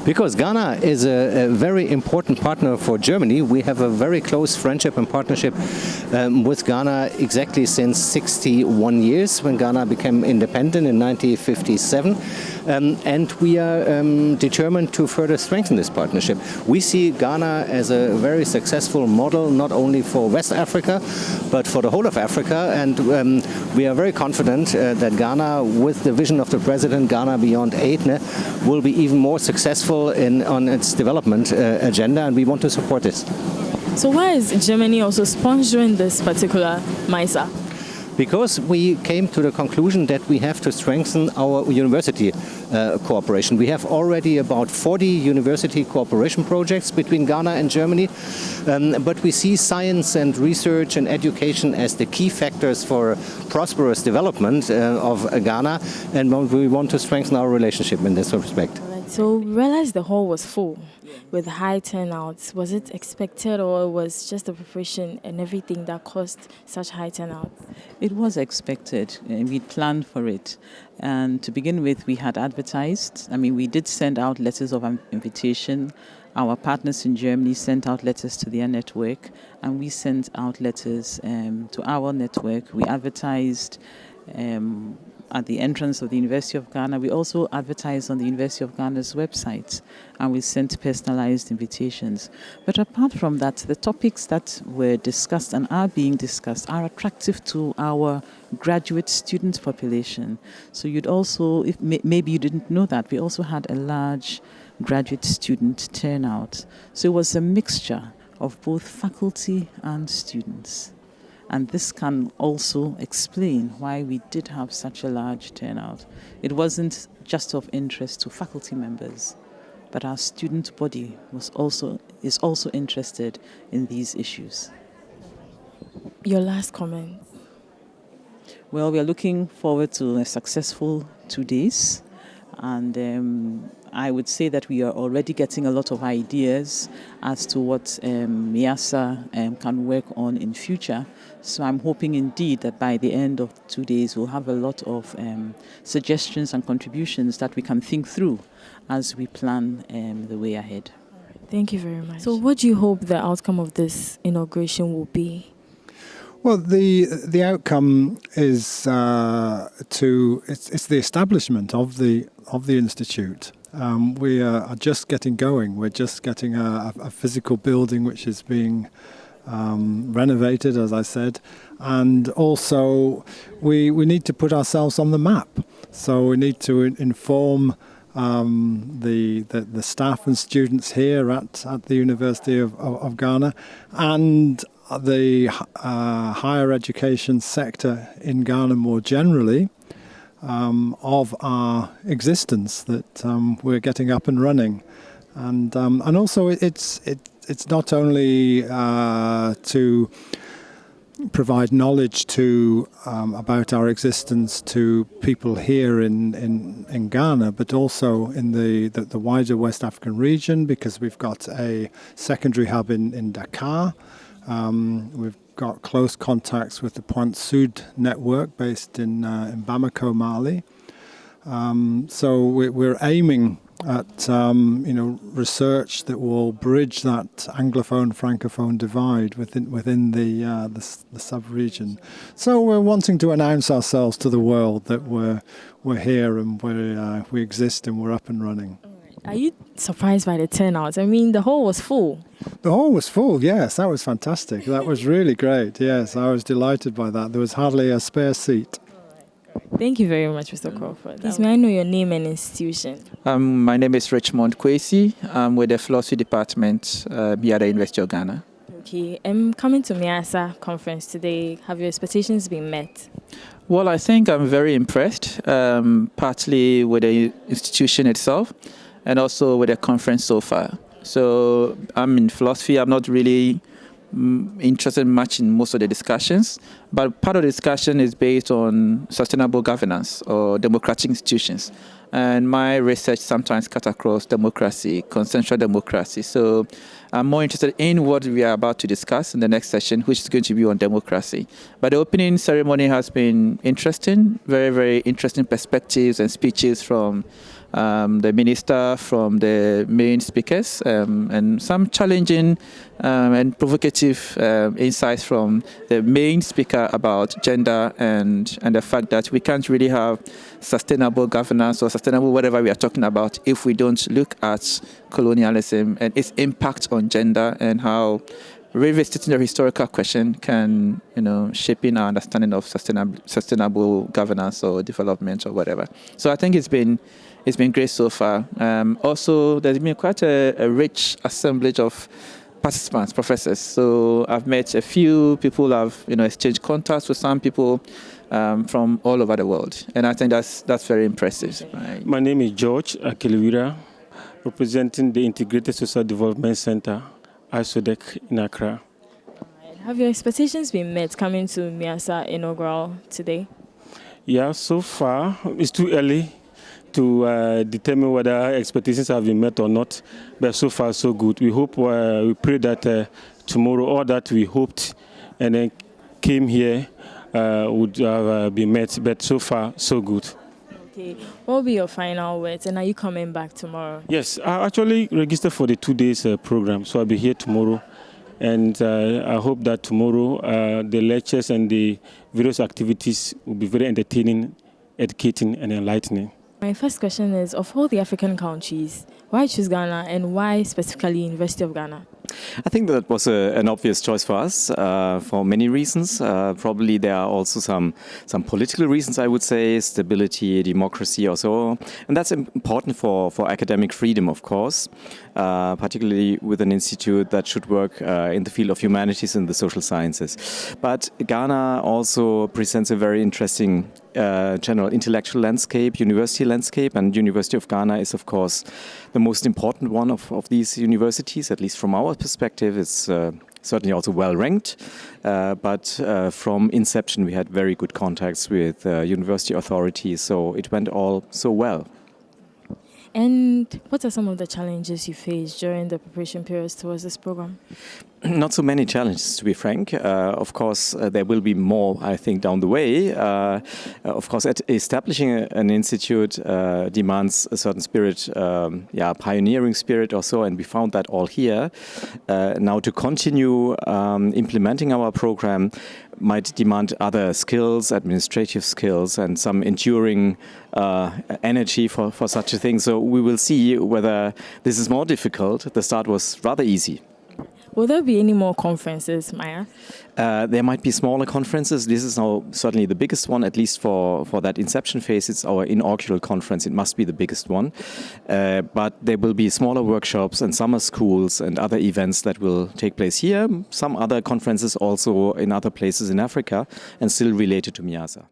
Because Ghana is a very important partner for Germany. We have a very close friendship and partnership with Ghana exactly since 61 years, when Ghana became independent in 1957. And we are determined to further strengthen this partnership. We see Ghana as a very successful model, not only for West Africa, but for the whole of Africa. And we are very confident that Ghana, with the vision of the President, Ghana Beyond Aid, will be even more successful on its development agenda, and we want to support this. So why is Germany also sponsoring this particular MIASA? because we came to the conclusion that we have to strengthen our university cooperation. We have already about 40 university cooperation projects between Ghana and Germany, but we see science and research and education as the key factors for prosperous development of Ghana, and we want to strengthen our relationship in this respect. So we realized the hall was full with high turnouts. Was it expected, or was just the preparation and everything that caused such high turnout? It was expected, and we planned for it. And to begin with, we had advertised. I mean, we did send out letters of invitation. Our partners in Germany sent out letters to their network, and we sent out letters to our network. We advertised at the entrance of the University of Ghana. We also advertised on the University of Ghana's website, and we sent personalized invitations. But apart from that, the topics that were discussed and are being discussed are attractive to our graduate student population. So you'd also, if maybe you didn't know that, we also had a large graduate student turnout. So it was a mixture of both faculty and students. And this can also explain why we did have such a large turnout. It wasn't just of interest to faculty members, but our student body is also interested in these issues. Your last comment. Well, we are looking forward to a successful 2 days, and I would say that we are already getting a lot of ideas as to what MIASA can work on in future. So I'm hoping indeed that by the end of 2 days we'll have a lot of suggestions and contributions that we can think through as we plan the way ahead. Thank you very much. So what do you hope the outcome of this inauguration will be? Well, the outcome is it's the establishment of the institute. We are just getting going. We're just getting a physical building which is being renovated, as I said, and also we need to put ourselves on the map. So we need to inform the staff and students here at the University of Ghana and the higher education sector in Ghana more generally of our existence, that we're getting up and running, and also it's not only to provide knowledge to about our existence to people here in Ghana, but also in the wider West African region, because we've got a secondary hub in Dakar. We've got close contacts with the Point Sud network based in Bamako, Mali. So we're aiming at research that will bridge that Anglophone-Francophone divide within the sub-region. So we're wanting to announce ourselves to the world that we're here and we exist and we're up and running. Are you surprised by the turnout? I mean, the hall was full. The hall was full, yes. That was fantastic. That was really great. Yes, I was delighted by that. There was hardly a spare seat. Thank you very much, Mr. Crawford. Please, may I know your name and institution? My name is Richmond Kwesi. I'm with the Philosophy Department here at the University of Ghana. Okay, I'm coming to MIASA conference today. Have your expectations been met? Well, I think I'm very impressed, partly with the institution itself and also with the conference so far. So I'm in philosophy. I'm not really interested much in most of the discussions, but part of the discussion is based on sustainable governance or democratic institutions. And my research sometimes cuts across democracy, consensual democracy. So I'm more interested in what we are about to discuss in the next session, which is going to be on democracy. But the opening ceremony has been interesting, very, very interesting perspectives and speeches from the minister, from the main speakers, and some challenging and provocative insights from the main speaker about gender and the fact that we can't really have sustainable governance or sustainable whatever we are talking about if we don't look at colonialism and its impact on gender and how revisiting the historical question can, shape in our understanding of sustainable governance or development or whatever. So I think it's been great so far. Also, there's been quite a rich assemblage of participants, professors. So I've met a few people, I've exchanged contacts with some people from all over the world, and I think that's very impressive. Right? My name is George Akeliwira, representing the Integrated Social Development Center, ISODEC in Accra. Have your expectations been met coming to MIASA inaugural today? Yeah, so far it's too early to determine whether expectations have been met or not, but so far so good. We hope, we pray that tomorrow all that we hoped and then came here would have been met, but so far so good. Okay, what will be your final words, and are you coming back tomorrow? Yes, I actually registered for the 2 days program, so I'll be here tomorrow. And I hope that tomorrow the lectures and the various activities will be very entertaining, educating, and enlightening. My first question is, of all the African countries, why choose Ghana and why specifically University of Ghana? I think that was an obvious choice for us for many reasons. Probably there are also some political reasons, I would say, stability, democracy also. And that's important for academic freedom, of course, particularly with an institute that should work in the field of humanities and the social sciences. But Ghana also presents a very interesting general intellectual landscape, university landscape, and University of Ghana is, of course, the most important one of these universities, at least from our perspective. It's certainly also well ranked, but from inception we had very good contacts with university authorities, so it went all so well. And what are some of the challenges you faced during the preparation periods towards this program? Not so many challenges, to be frank. Of course, there will be more, I think, down the way. Of course, establishing an institute demands a certain spirit, pioneering spirit or so, and we found that all here. Now, to continue implementing our program might demand other skills, administrative skills, and some enduring energy for such a thing. So we will see whether this is more difficult. The start was rather easy. Will there be any more conferences, Maya? There might be smaller conferences. This is now certainly the biggest one, at least for that inception phase. It's our inaugural conference. It must be the biggest one. But there will be smaller workshops and summer schools and other events that will take place here. Some other conferences also in other places in Africa and still related to MIASA.